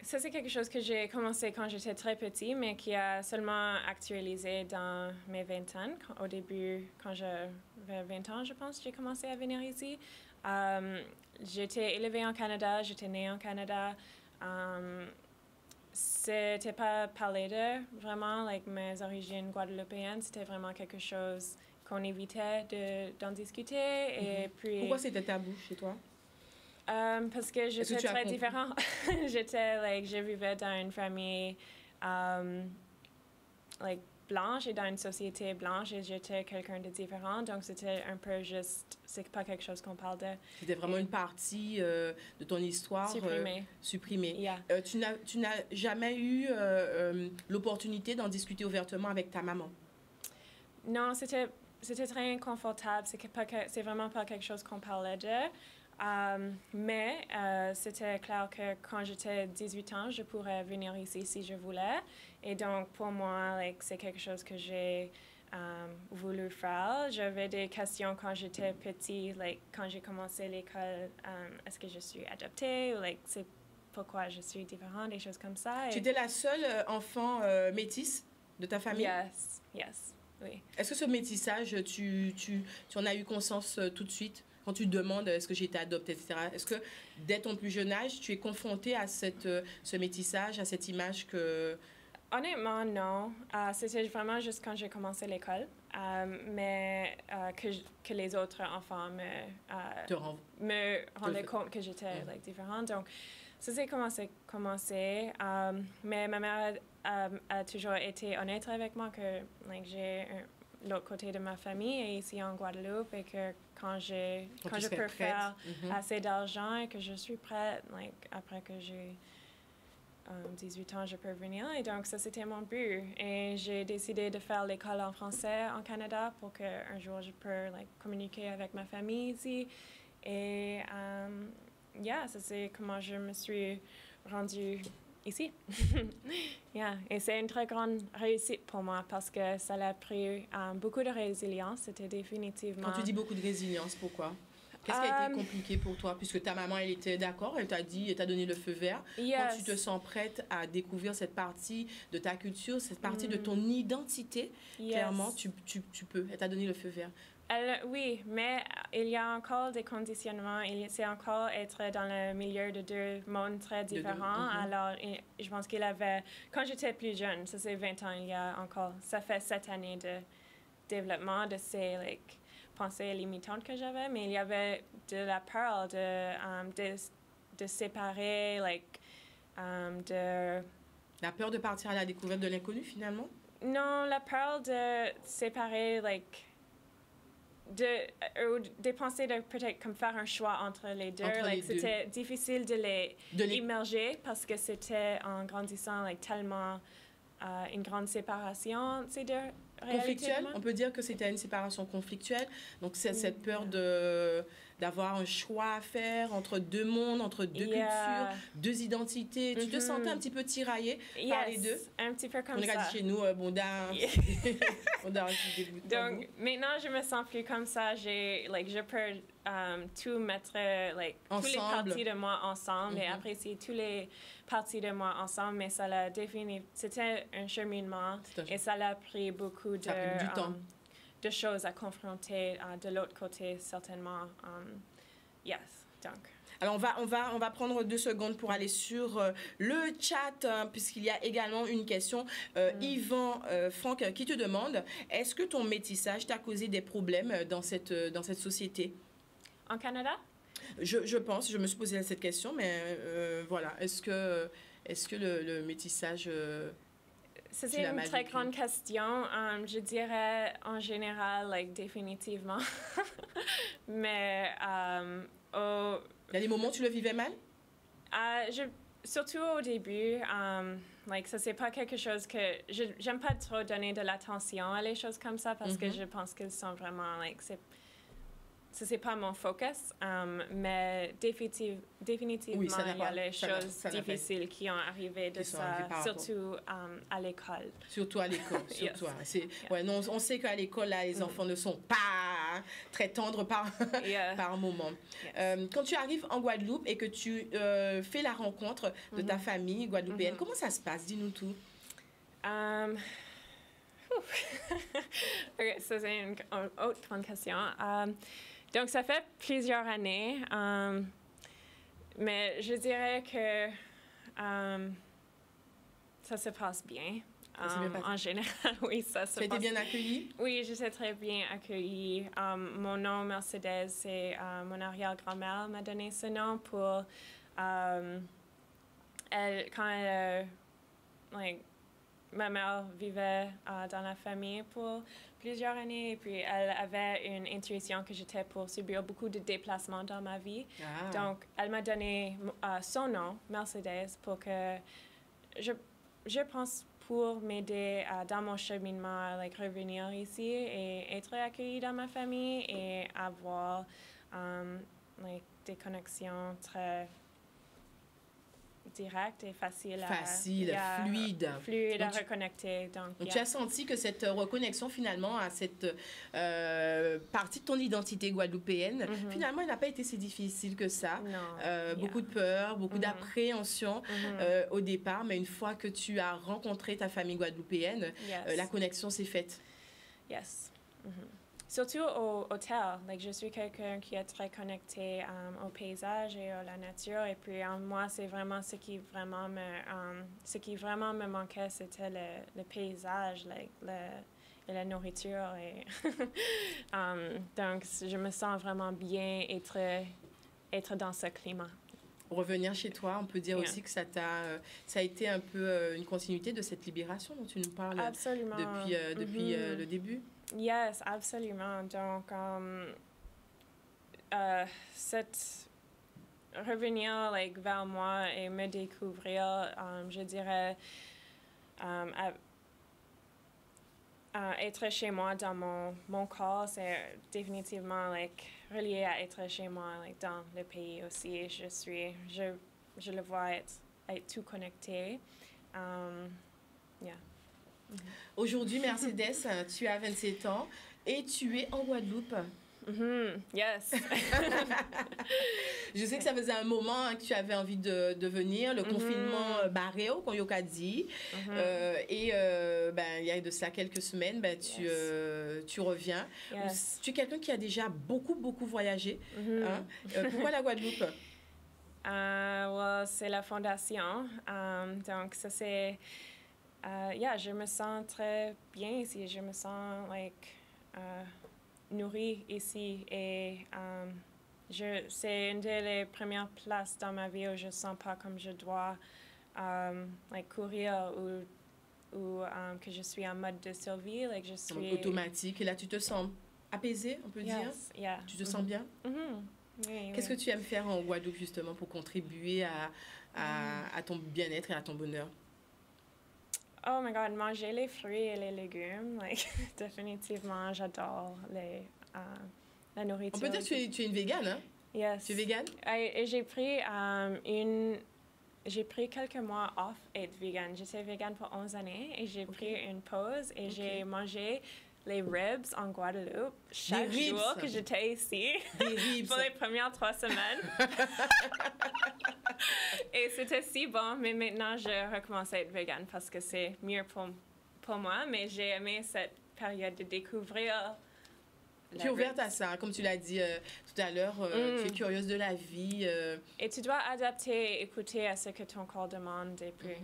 S2: Ça, c'est quelque chose que j'ai commencé quand j'étais très petit, mais qui a seulement actualisé dans mes 20 ans. Au début, quand j'avais 20 ans, je pense, j'ai commencé à venir ici. J'étais élevée en Canada, j'étais née en Canada. C'était pas parlé de vraiment, mes origines guadeloupéennes, c'était vraiment quelque chose qu'on évitait d'en discuter. Et puis,
S1: pourquoi c'était tabou chez toi?
S2: Parce que j'étais très différente. Je vivais dans une famille blanche et dans une société blanche et j'étais quelqu'un de différent. Donc, c'était un peu juste, c'est pas quelque chose qu'on parle de.
S1: C'était vraiment une partie de ton histoire supprimée.
S2: Yeah.
S1: Tu n'as jamais eu l'opportunité d'en discuter ouvertement avec ta maman?
S2: Non, c'était très inconfortable. C'est vraiment pas quelque chose qu'on parlait de. Mais c'était clair que quand j'étais 18 ans, je pourrais venir ici si je voulais. Et donc, pour moi, c'est quelque chose que j'ai voulu faire. J'avais des questions quand j'étais petite, quand j'ai commencé l'école, est-ce que je suis adoptée ou c'est pourquoi je suis différente, des choses comme ça.
S1: Tu étais la seule enfant métisse de ta famille?
S2: Yes, oui.
S1: Est-ce que ce métissage, tu en as eu conscience tout de suite? Quand tu demandes est-ce que j'ai été adoptée, etc., est-ce que dès ton plus jeune âge, tu es confrontée à ce métissage, à cette image que...
S2: Honnêtement, non. C'était vraiment juste quand j'ai commencé l'école, mais que les autres enfants me rendaient compte que j'étais différente. Donc, ça s'est commencé. Mais ma mère a toujours été honnête avec moi que j'ai l'autre côté de ma famille est ici en Guadeloupe et que quand je peux faire assez d'argent et que je suis prête, après que j'ai 18 ans, je peux venir. Et donc, ça, c'était mon but. Et j'ai décidé de faire l'école en français en Canada pour qu'un jour, je peux communiquer avec ma famille ici. Et, ça, c'est comment je me suis rendue ici. Et c'est une très grande réussite pour moi parce que ça a pris beaucoup de résilience. C'était définitivement...
S1: Quand tu dis beaucoup de résilience, pourquoi? Qu'est-ce qui a été compliqué pour toi? Puisque ta maman, elle était d'accord, elle t'a donné le feu vert.
S2: Yes.
S1: Quand tu te sens prête à découvrir cette partie de ta culture, cette partie de ton identité, clairement, tu peux. Elle t'a donné le feu vert.
S2: Oui, mais il y a encore des conditionnements. C'est encore être dans le milieu de deux mondes très différents. Alors, je pense qu'il avait... Quand j'étais plus jeune, ça c'est 20 ans, il y a encore... Ça fait 7 années de développement de ces pensées limitantes que j'avais, mais il y avait de la peur de séparer, de...
S1: La peur de partir à la découverte de l'inconnu, finalement?
S2: Non, la peur de séparer, de penser de peut-être comme faire un choix entre les deux. C'était difficile de les immerger parce que c'était en grandissant tellement une grande séparation, ces deux
S1: conflictuelle. On peut dire que c'était une séparation conflictuelle. Donc, c'est cette peur d'avoir un choix à faire entre deux mondes, entre deux cultures, deux identités. Tu te sentais un petit peu tiraillée par les deux?
S2: Un petit peu comme
S1: on ça. On a dit chez nous,
S2: donc, maintenant, je me sens plus comme ça. Je peux tout mettre, tous les parties de moi ensemble et apprécier tous les parties de moi ensemble. Mais ça l'a défini. C'était un cheminement et ça l'a pris beaucoup de choses à confronter de l'autre côté, certainement. Donc.
S1: Alors, on va prendre 2 secondes pour aller sur le chat, puisqu'il y a également une question. Yvan Franck qui te demande, est-ce que ton métissage t'a causé des problèmes dans cette société?
S2: En Canada?
S1: Je pense, je me suis posé cette question, mais voilà. Est-ce que le métissage...
S2: C'est une très grande question. Je dirais en général, définitivement. Mais
S1: il y a des moments où tu le vivais mal?
S2: Surtout au début, ça c'est pas quelque chose que j'aime pas trop donner de l'attention à les choses comme ça parce que je pense qu'elles sont vraiment c'est pas mon focus, mais définitivement
S1: oui,
S2: il y a les choses difficiles qui ont arrivé de ça, surtout à l'école.
S1: Surtout à l'école, surtout. Non, on sait qu'à l'école, là, les enfants ne sont pas très tendres par moment. Quand tu arrives en Guadeloupe et que tu fais la rencontre de ta famille guadeloupéenne, comment ça se passe? Dis-nous tout.
S2: Okay, ça c'est une autre grande question. Donc, ça fait plusieurs années, mais je dirais que ça se passe bien. En général, oui, ça se passe.
S1: Tu as été bien accueillie?
S2: Oui, j'étais très bien accueillie. Mon nom, Mercedes, c'est mon arrière-grand-mère m'a donné ce nom pour... quand ma mère vivait dans la famille pour plusieurs années et puis elle avait une intuition que j'étais pour subir beaucoup de déplacements dans ma vie. Donc, elle m'a donné son nom, Mercedes, pour que je pense pour m'aider dans mon cheminement, revenir ici et être accueillie dans ma famille et avoir des connexions très direct et facile,
S1: fluide
S2: à reconnecter. Donc,
S1: tu as senti que cette reconnexion finalement à cette partie de ton identité guadeloupéenne, finalement, elle n'a pas été si difficile que ça. Beaucoup de peur, beaucoup d'appréhension au départ, mais une fois que tu as rencontré ta famille guadeloupéenne, la connexion s'est faite.
S2: Yes. Surtout au hôtel. Je suis quelqu'un qui est très connecté au paysage et à la nature. Et puis, moi, c'est vraiment ce qui vraiment me manquait, c'était le paysage, et la nourriture. Et donc, je me sens vraiment bien être dans ce climat.
S1: Revenir chez toi, on peut dire aussi que ça a été un peu une continuité de cette libération dont tu nous parles.
S2: Absolument.
S1: Depuis le début.
S2: Yes, absolument. Donc, revenir vers moi et me découvrir, je dirais, être chez moi dans mon corps, c'est définitivement relié à être chez moi dans le pays aussi. Je le vois être tout connecté.
S1: Aujourd'hui, Mercedes, tu as 27 ans et tu es en Guadeloupe.
S2: Yes.
S1: Je sais que ça faisait un moment que tu avais envie de venir, le confinement barré, comme on a dit. Et il y a de cela quelques semaines, tu reviens.
S2: Yes.
S1: Tu es quelqu'un qui a déjà beaucoup voyagé. Pourquoi la Guadeloupe?
S2: C'est la fondation. Donc, ça c'est... je me sens très bien ici. Je me sens nourrie ici et c'est une des premières places dans ma vie où je ne sens pas comme je dois courir ou que je suis en mode de survie. Je suis
S1: automatique. Et là, tu te sens apaisé, on peut dire.
S2: Yes, yeah.
S1: Tu te sens bien?
S2: Oui,
S1: Qu'est-ce que tu aimes faire en Guadeloupe justement pour contribuer à ton bien-être et à ton bonheur?
S2: Oh my God, manger les fruits et les légumes, like, définitivement, j'adore la nourriture.
S1: On peut dire que tu es une végane, hein?
S2: Yes.
S1: Tu es végane?
S2: Et j'ai pris quelques mois off être vegan. J'étais vegan pour 11 années et j'ai pris une pause et j'ai mangé les ribs en Guadeloupe chaque jour que j'étais ici.
S1: Des ribs.
S2: Pour les premières 3 semaines. Et c'était si bon, mais maintenant je recommence à être vegan parce que c'est mieux pour moi, mais j'ai aimé cette période de découvrir.
S1: Tu es ouverte à ça, comme tu l'as dit tout à l'heure, tu es curieuse de la vie.
S2: Et tu dois adapter et écouter à ce que ton corps demande. Et puis,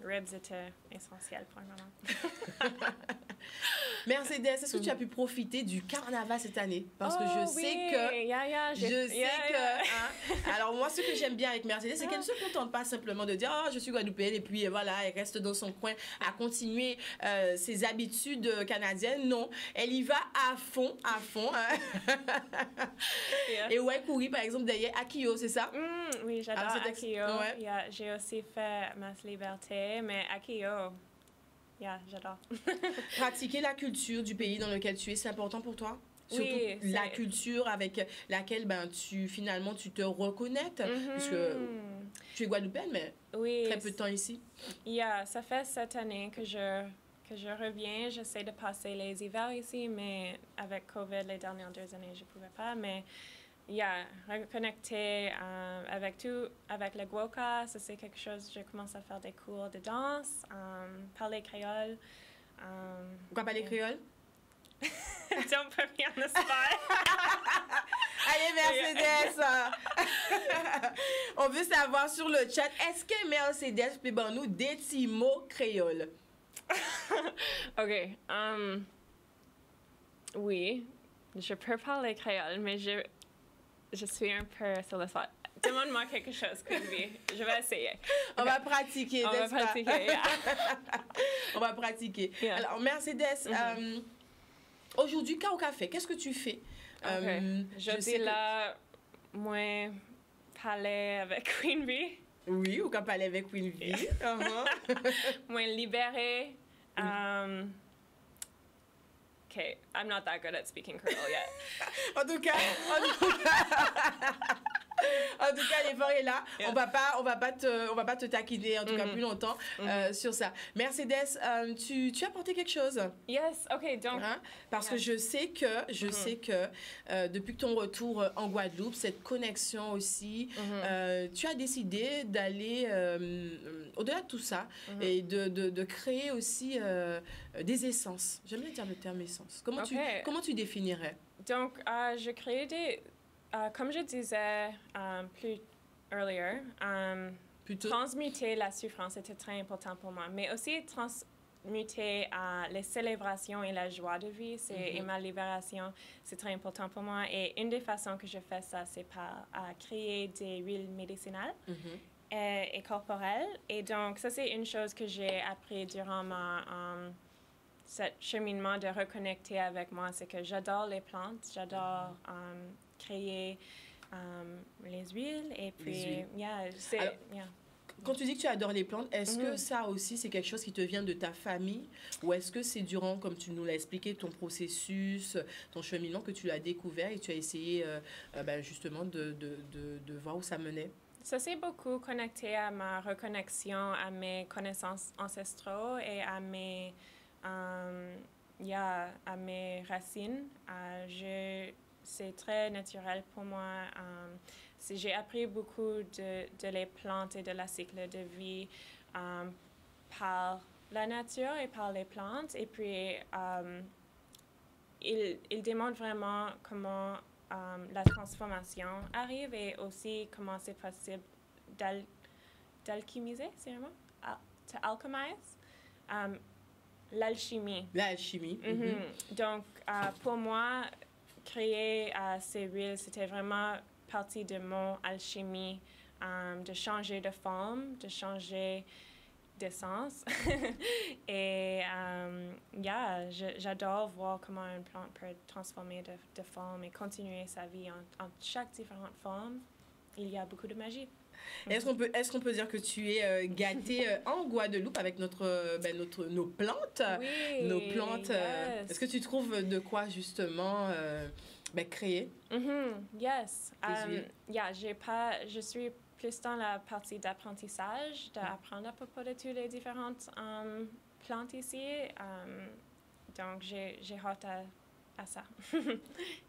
S2: ribs étaient essentiels pour le moment.
S1: Mercedes, est-ce que tu as pu profiter du carnaval cette année? Parce que je sais que... Hein, alors moi, ce que j'aime bien avec Mercedes, c'est qu'elle ne se contente pas simplement de dire « Oh, je suis guadeloupéenne » et puis voilà, elle reste dans son coin à continuer ses habitudes canadiennes. Non, elle y va à fond, à fond. Hein. Et Waikuri, par exemple, derrière Akio, c'est ça?
S2: Oui, j'adore Akio.
S1: Ouais.
S2: J'ai aussi fait Mass Liberté, mais Akio... j'adore.
S1: Pratiquer la culture du pays dans lequel tu es, c'est important pour toi? Surtout la culture avec laquelle tu te reconnectes, puisque tu es guadeloupéenne, mais très peu de temps ici.
S2: Ça fait 7 années que je reviens. J'essaie de passer les hivers ici, mais avec COVID, les dernières 2 années, je ne pouvais pas. Mais reconnecter avec le Gwoka, ça c'est quelque chose, je commence à faire des cours de danse, parler créole.
S1: Pourquoi parler créole?
S2: Don't put me on the spot.
S1: Allez, Mercedes! On veut savoir sur le chat, est-ce que Mercedes peut nous des petits mots créoles?
S2: OK. Oui, je peux parler créole, mais je suis un peu sur le spot. Demande-moi quelque chose, Queen. Je vais essayer.
S1: On va pratiquer, n'est-ce pas? On va pratiquer.
S2: Yeah.
S1: Alors, Mercedes, aujourd'hui, Kao Café, qu'est-ce que tu fais?
S2: Je dis là, moi, parler avec Queen Bee.
S1: Oui, ou quand parler avec Queen Bee.
S2: Moi, libérer. Okay, I'm not that good at speaking Creole yet.
S1: En tout cas, l'effort est là.
S2: Yeah.
S1: On va pas te taquiner en tout cas plus longtemps sur ça. Mercedes, tu as apporté quelque chose?
S2: Yes, OK, donc
S1: parce que je sais que depuis que ton retour en Guadeloupe, cette connexion aussi, tu as décidé d'aller au-delà de tout ça et de créer aussi des essences. J'aime bien dire le terme essence. Comment tu définirais?
S2: Donc, je crée des... comme je disais plus earlier, transmuter la souffrance était très important pour moi, mais aussi transmuter les célébrations et la joie de vie et ma libération, c'est très important pour moi. Et une des façons que je fais ça, c'est par créer des huiles médicinales et corporelles. Et donc, ça, c'est une chose que j'ai appris durant ce cheminement de reconnecter avec moi, c'est que j'adore les plantes, j'adore créer les huiles et puis
S1: Quand tu dis que tu adores les plantes, est-ce que ça aussi c'est quelque chose qui te vient de ta famille ou est-ce que c'est durant, comme tu nous l'as expliqué, ton processus, ton cheminement que tu l'as découvert et tu as essayé justement de voir où ça menait?
S2: Ça s'est beaucoup connecté à ma reconnexion, à mes connaissances ancestrales et à mes racines. C'est très naturel pour moi. J'ai appris beaucoup de les plantes et de la cycle de vie par la nature et par les plantes. Et puis, il démontre vraiment comment la transformation arrive et aussi comment c'est possible d'alchimiser, c'est vraiment? To alchemize. L'alchimie.
S1: L'alchimie.
S2: Donc, pour moi, créer ces huiles, c'était vraiment partie de mon alchimie, de changer de forme, de changer d'essence. Et j'adore voir comment une plante peut transformer de forme et continuer sa vie en chaque différente forme. Il y a beaucoup de magie.
S1: Est-ce qu'on peut dire que tu es gâtée en Guadeloupe avec nos plantes?
S2: Oui,
S1: nos plantes.
S2: Yes.
S1: Est-ce que tu trouves de quoi justement créer?
S2: Yes.
S1: Tes
S2: Je suis plus dans la partie d'apprentissage, d'apprendre à propos de toutes les différentes plantes ici. Donc, j'ai hâte à ça.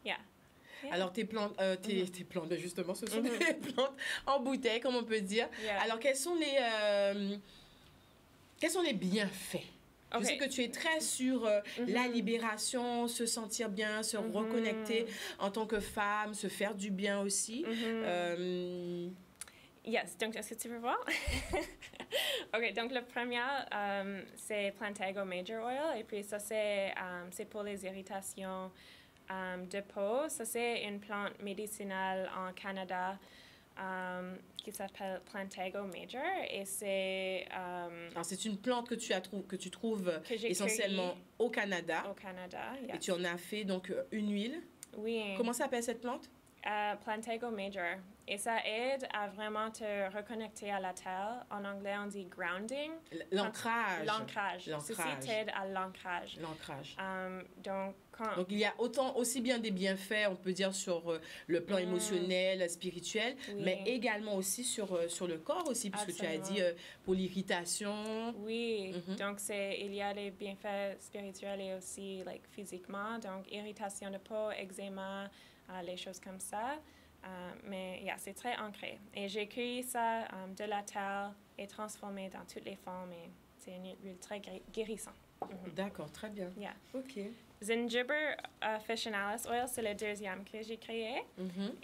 S2: Yeah.
S1: Alors, tes plantes, tes plantes, justement, ce sont des plantes en bouteille, comme on peut dire.
S2: Yeah.
S1: Alors, quels sont les bienfaits? Okay. Je sais que tu es très sur la libération, se sentir bien, se reconnecter en tant que femme, se faire du bien aussi.
S2: Yes, donc est-ce que tu veux voir? OK, donc le premier, c'est Plantago Major Oil. Et puis ça, c'est pour les irritations de peau. Ça, c'est une plante médicinale en Canada qui s'appelle Plantago Major. Et c'est...
S1: Alors, c'est une plante que tu trouves essentiellement au Canada.
S2: Au Canada, yes.
S1: Et tu en as fait donc une huile.
S2: Oui.
S1: Comment s'appelle cette plante?
S2: Plantago Major. Et ça aide à vraiment te reconnecter à la terre. En anglais, on dit grounding.
S1: L'ancrage.
S2: L'ancrage. Ceci t'aide à l'ancrage.
S1: L'ancrage.
S2: Donc,
S1: il y a aussi bien des bienfaits, on peut dire, sur le plan émotionnel, spirituel, mais également aussi sur le corps aussi, puisque tu as dit pour l'irritation.
S2: Oui, donc il y a des bienfaits spirituels et aussi physiquement. Donc, irritation de peau, eczéma, les choses comme ça. Mais c'est très ancré. Et j'ai cueilli ça de la terre et transformé dans toutes les formes. Et c'est une huile très guérissante.
S1: D'accord, très bien.
S2: Yeah.
S1: OK.
S2: Zingiber officinalis oil, c'est le deuxième que j'ai créé.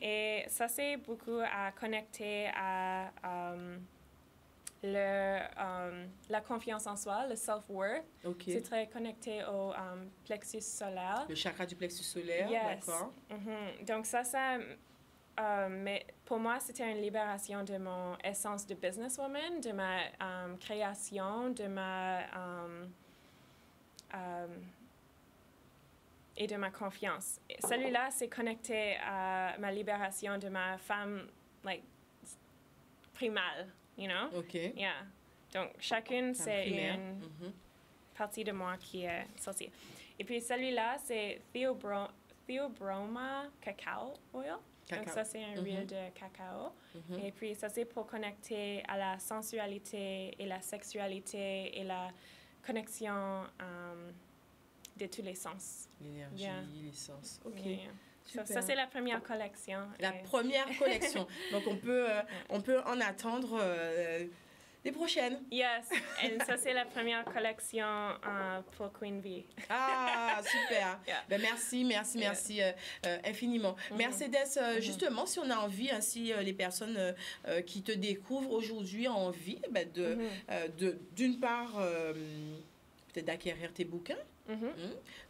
S2: Et ça, c'est beaucoup à connecter à la confiance en soi, le self-worth.
S1: Okay.
S2: C'est très connecté au plexus solaire.
S1: Le chakra du plexus solaire,
S2: yes.
S1: D'accord.
S2: Donc ça mais pour moi, c'était une libération de mon essence de businesswoman, de ma création, de ma... et de ma confiance. Celui-là, c'est connecté à ma libération de ma femme, primale, you know?
S1: OK.
S2: Yeah. Donc, chacune, c'est une partie de moi qui est sortie. Et puis, celui-là, c'est Theobroma Cacao Oil. Donc, ça, c'est une huile de cacao. Et puis, ça, c'est pour connecter à la sensualité et la sexualité et la connexion de tous les sens.
S1: L'énergie, les sens. OK.
S2: Yeah. Ça, c'est la première collection.
S1: La première collection. Donc, on peut en attendre les prochaines.
S2: Yes. Et ça, c'est la première collection pour Queen Bee.
S1: Ah, super. Yeah. Ben, merci infiniment. Mercedes, justement, si on a envie, si les personnes qui te découvrent aujourd'hui ont envie d'une part, peut-être d'acquérir tes bouquins,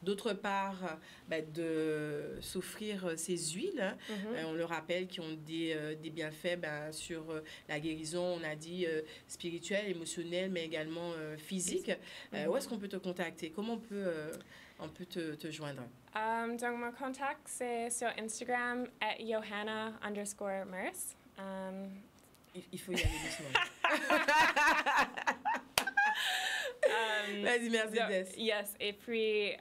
S1: d'autre part, de s'offrir ces huiles, on le rappelle, qui ont des bienfaits sur la guérison, on a dit spirituelle, émotionnelle, mais également physique. Où est-ce qu'on peut te contacter? Comment on peut te joindre?
S2: Donc, mon contact, c'est sur Instagram, @Johanna_Mers.
S1: Il faut y aller doucement. Vas-y, Mercedes.
S2: Yes, et puis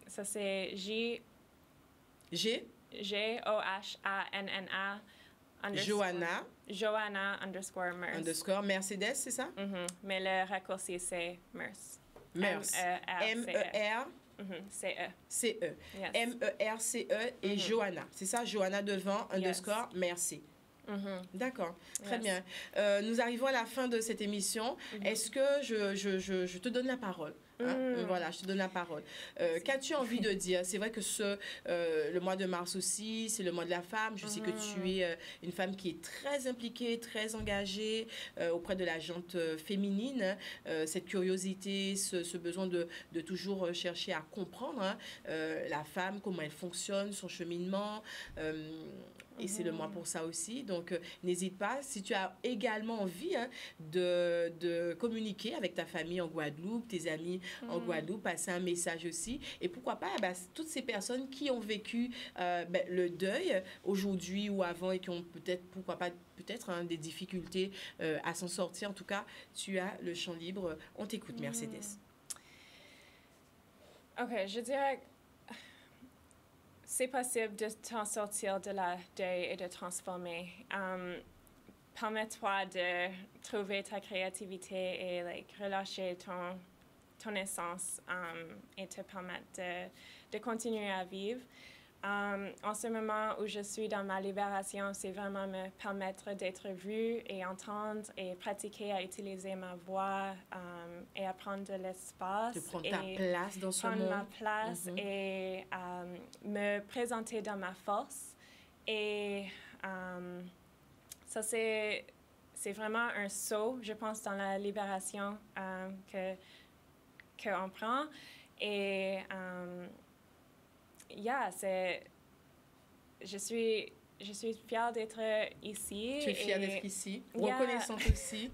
S2: ça c'est Johanna
S1: _Mers. Mercedes, c'est ça?
S2: Mais le raccourci, c'est Mers.
S1: M-E-R. C-E.
S2: Yes.
S1: M-E-R-C-E et Johanna. C'est ça, Johanna devant, _, merci. D'accord, très bien. Nous arrivons à la fin de cette émission. Est-ce que je te donne la parole? Voilà, je te donne la parole. Qu'as-tu envie de dire? C'est vrai que le mois de mars aussi, c'est le mois de la femme. Je sais que tu es une femme qui est très impliquée, très engagée auprès de la gente féminine. Cette curiosité, ce besoin de toujours chercher à comprendre la femme, comment elle fonctionne, son cheminement. Et c'est le mois pour ça aussi. Donc, n'hésite pas. Si tu as également envie de communiquer avec ta famille en Guadeloupe, tes amis en Guadeloupe, passer un message aussi. Et pourquoi pas, toutes ces personnes qui ont vécu le deuil aujourd'hui ou avant et qui ont peut-être, pourquoi pas, des difficultés à s'en sortir. En tout cas, tu as le champ libre. On t'écoute, Mercedes.
S2: OK, je dirais que c'est possible de t'en sortir de la deuil et de transformer. Permets-toi de trouver ta créativité et relâcher ton essence et te permettre de continuer à vivre. En ce moment où je suis dans ma libération, c'est vraiment me permettre d'être vue et entendre et pratiquer à utiliser ma voix et à prendre de l'espace.
S1: De prendre ta place dans ce monde.
S2: Prendre ma place et me présenter dans ma force. Et ça, c'est vraiment un saut, je pense, dans la libération qu'on prend. Et je suis fière d'être ici.
S1: Tu es fière d'être ici, reconnaissante aussi.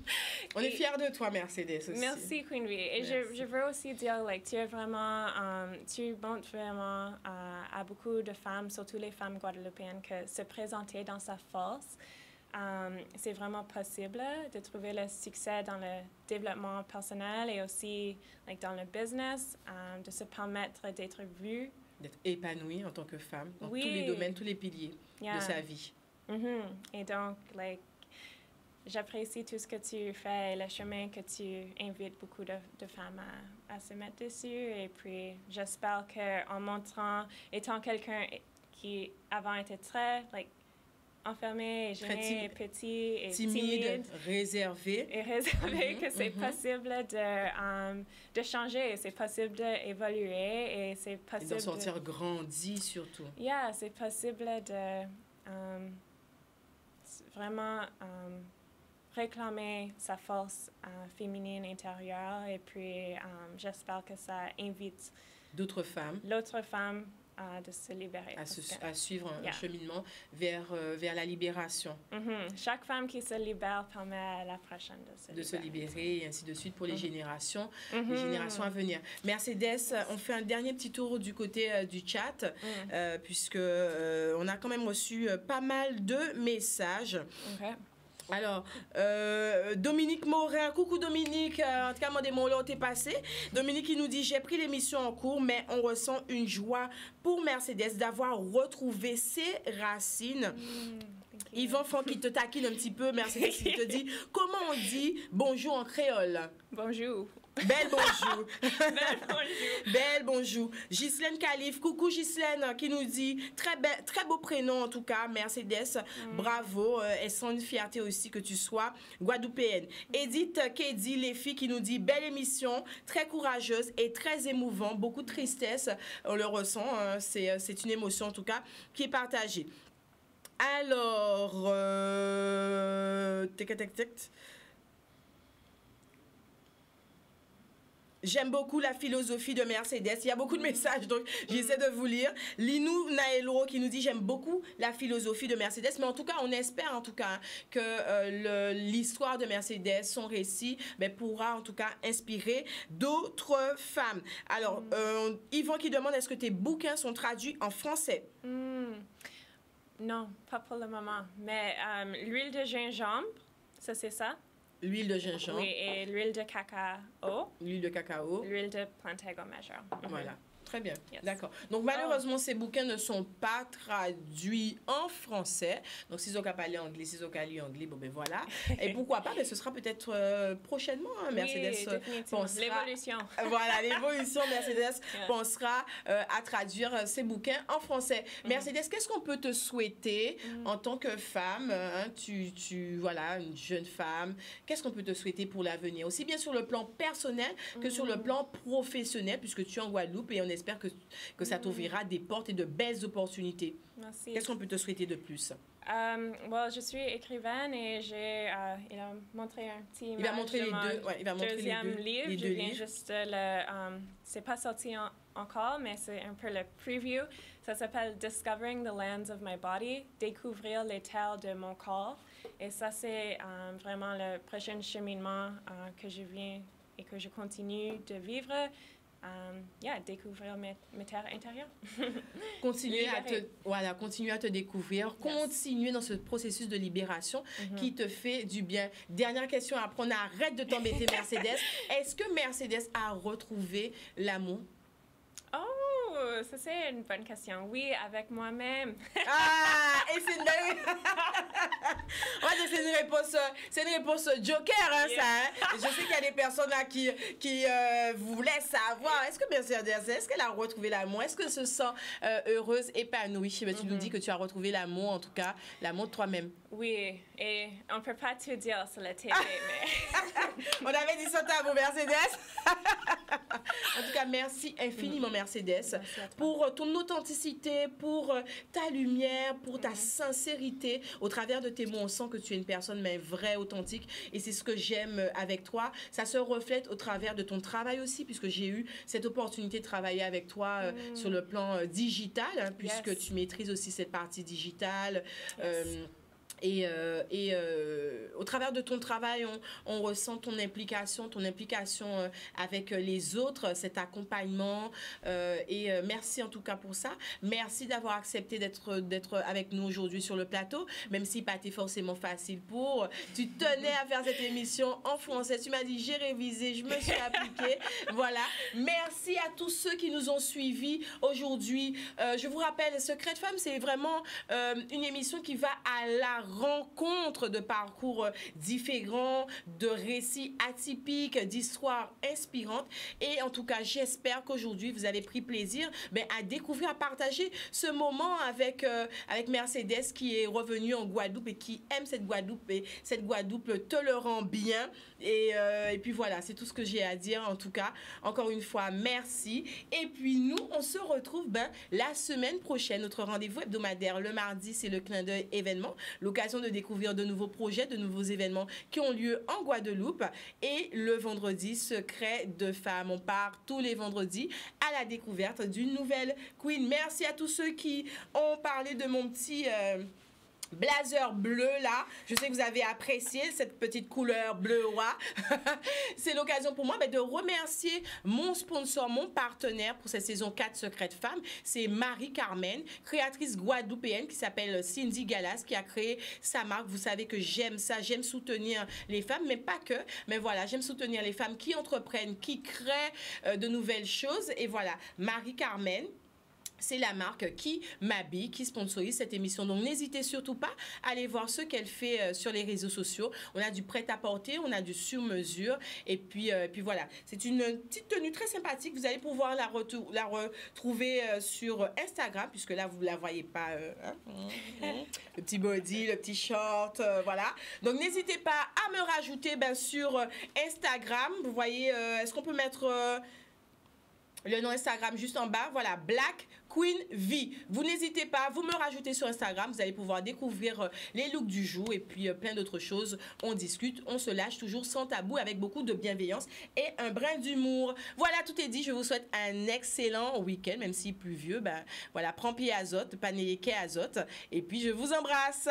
S1: On est fiers de toi, Mercedes aussi.
S2: Merci, Queen Bee. Et je veux aussi dire, tu montres vraiment à beaucoup de femmes, surtout les femmes guadeloupéennes, que se présenter dans sa force, c'est vraiment possible de trouver le succès dans le développement personnel et aussi dans le business, de se permettre d'être vue.
S1: D'être épanouie en tant que femme dans tous les domaines, tous les piliers de sa vie.
S2: Et donc, j'apprécie tout ce que tu fais et le chemin que tu invites beaucoup de femmes à se mettre dessus. Et puis, j'espère qu'en montrant, étant quelqu'un qui avant était très enfermé, et gêné, et petit, et timide,
S1: réservé.
S2: Et réservé, que c'est possible de changer, c'est possible d'évoluer, et c'est possible
S1: de sortir grandi surtout.
S2: C'est possible de vraiment réclamer sa force féminine intérieure, et puis j'espère que ça invite
S1: d'autres femmes.
S2: L'autre femme de se libérer.
S1: À suivre un cheminement vers la libération.
S2: Chaque femme qui se libère permet à la prochaine de se libérer.
S1: Et ainsi de suite pour les générations à venir. Mercedes, on fait un dernier petit tour du côté du chat, puisque on a quand même reçu pas mal de messages. Alors, Dominique Morin, coucou Dominique, en tout cas, moi, des mots là, t'es passé. Dominique, il nous dit, j'ai pris l'émission en cours, mais on ressent une joie pour Mercedes d'avoir retrouvé ses racines. Yvan Franck qui te taquine un petit peu, Mercedes, il te dit, comment on dit bonjour en créole?
S2: Bonjour.
S1: Belle bonjour.
S2: Belle bonjour.
S1: Belle bonjour. Ghislaine Calif, coucou Ghislaine, qui nous dit très beau prénom en tout cas, Mercedes, bravo. Elles sont une fierté aussi que tu sois guadeloupéenne. Edith Kedi, les filles, qui nous dit belle émission, très courageuse et très émouvant, beaucoup de tristesse, on le ressent, c'est une émotion en tout cas qui est partagée. Alors, j'aime beaucoup la philosophie de Mercedes. Il y a beaucoup de messages, donc j'essaie de vous lire. Linou Naelo qui nous dit j'aime beaucoup la philosophie de Mercedes. Mais en tout cas, on espère en tout cas que l'histoire de Mercedes, son récit, pourra en tout cas inspirer d'autres femmes. Alors, Yvan qui demande est-ce que tes bouquins sont traduits en français?
S2: Non, pas pour le moment. Mais l'huile de gingembre, ça c'est ça?
S1: L'huile de gingembre.
S2: Oui, et l'huile de cacao.
S1: L'huile de cacao.
S2: L'huile de Plantago Major.
S1: Voilà. Très bien, d'accord. Donc, malheureusement, ces bouquins ne sont pas traduits en français. Donc, si vous avez parlé anglais, si vous avez lu anglais, voilà. Et pourquoi pas, ce sera peut-être prochainement. Mercedes pensera...
S2: L'évolution.
S1: Voilà, l'évolution. Mercedes pensera à traduire ces bouquins en français. Mercedes, qu'est-ce qu'on peut te souhaiter en tant que femme? Voilà, une jeune femme. Qu'est-ce qu'on peut te souhaiter pour l'avenir? Aussi bien sur le plan personnel que sur le plan professionnel, puisque tu es en Guadeloupe et on espère que ça t'ouvrira des portes et de belles opportunités.
S2: Merci.
S1: Qu'est-ce qu'on peut te souhaiter de plus?
S2: Je suis écrivaine et il a montré un petit
S1: il va montrer les deux,
S2: deuxième livre. Je viens juste c'est pas sorti encore, mais c'est un peu le preview. Ça s'appelle Discovering the Lands of My Body, découvrir les terres de mon corps. Et ça, c'est vraiment le prochain cheminement que je viens et que je continue de vivre. Découvrir mes terres intérieures.
S1: Continuer à te découvrir, continuer dans ce processus de libération qui te fait du bien. Dernière question, après on arrête de t'embêter, Mercedes. Est-ce que Mercedes a retrouvé l'amour?
S2: Oh, ça c'est une bonne question. Oui, avec moi-même.
S1: Et c'est une belle... c'est une réponse joker, hein, ça. Hein? Je sais qu'il y a des personnes là qui voulaient savoir, est-ce que Mercedes, est-ce qu'elle a retrouvé l'amour? Est-ce qu'elle se sent heureuse, épanouie? Mais tu nous dis que tu as retrouvé l'amour, en tout cas, l'amour de toi-même.
S2: Oui, et on ne peut pas tout dire sur la télé, mais...
S1: On avait dit ça à vous, Mercedes. En tout cas, merci infiniment, Mercedes, pour ton authenticité, pour ta lumière, pour ta sincérité. Au travers de tes mots, on sent que tu es une personne mais vraie, authentique. Et c'est ce que j'aime avec toi. Ça se reflète au travers de ton travail aussi, puisque j'ai eu cette opportunité de travailler avec toi sur le plan digital, hein, puisque tu maîtrises aussi cette partie digitale. Et au travers de ton travail, on ressent ton implication avec les autres, cet accompagnement. Merci en tout cas pour ça. Merci d'avoir accepté d'être avec nous aujourd'hui sur le plateau, même si pas été forcément facile pour. Tu tenais à faire cette émission en français. Tu m'as dit, j'ai révisé, je me suis appliquée. Voilà. Merci à tous ceux qui nous ont suivis aujourd'hui. Je vous rappelle, Secret de Femme, c'est vraiment une émission qui va à la rencontre de parcours différents, de récits atypiques, d'histoires inspirantes. Et en tout cas, j'espère qu'aujourd'hui, vous avez pris plaisir à découvrir, à partager ce moment avec Mercedes qui est revenue en Guadeloupe et qui aime cette Guadeloupe. Et cette Guadeloupe te le rend bien. Et puis voilà, c'est tout ce que j'ai à dire. En tout cas, encore une fois, merci. Et puis nous, on se retrouve la semaine prochaine. Notre rendez-vous hebdomadaire le mardi, c'est le clin d'œil événement. L'occasion de découvrir de nouveaux projets, de nouveaux événements qui ont lieu en Guadeloupe. Et le vendredi, Secret de Femme. On part tous les vendredis à la découverte d'une nouvelle queen. Merci à tous ceux qui ont parlé de mon petit... blazer bleu là, je sais que vous avez apprécié cette petite couleur bleu roi. C'est l'occasion pour moi de remercier mon sponsor, mon partenaire pour cette saison 4 Secret de Femme. C'est Marie-Carmen, créatrice guadeloupéenne qui s'appelle Cindy Galas, qui a créé sa marque. Vous savez que j'aime ça, j'aime soutenir les femmes, mais pas que. Mais voilà, j'aime soutenir les femmes qui entreprennent, qui créent de nouvelles choses. Et voilà, Marie-Carmen, c'est la marque qui m'habille, qui sponsorise cette émission. Donc, n'hésitez surtout pas à aller voir ce qu'elle fait sur les réseaux sociaux. On a du prêt-à-porter, on a du sur-mesure. Et puis voilà, c'est une petite tenue très sympathique. Vous allez pouvoir la retrouver sur Instagram, puisque là, vous ne la voyez pas. Le petit body, le petit short, voilà. Donc, n'hésitez pas à me rajouter sur Instagram. Vous voyez, est-ce qu'on peut mettre... le nom Instagram juste en bas, voilà, Black Queen V. Vous n'hésitez pas, vous me rajoutez sur Instagram, vous allez pouvoir découvrir les looks du jour et puis plein d'autres choses. On discute, on se lâche toujours sans tabou, avec beaucoup de bienveillance et un brin d'humour. Voilà, tout est dit. Je vous souhaite un excellent week-end, même si pluvieux. Voilà, prends pied azote, panélé azote. Et puis je vous embrasse.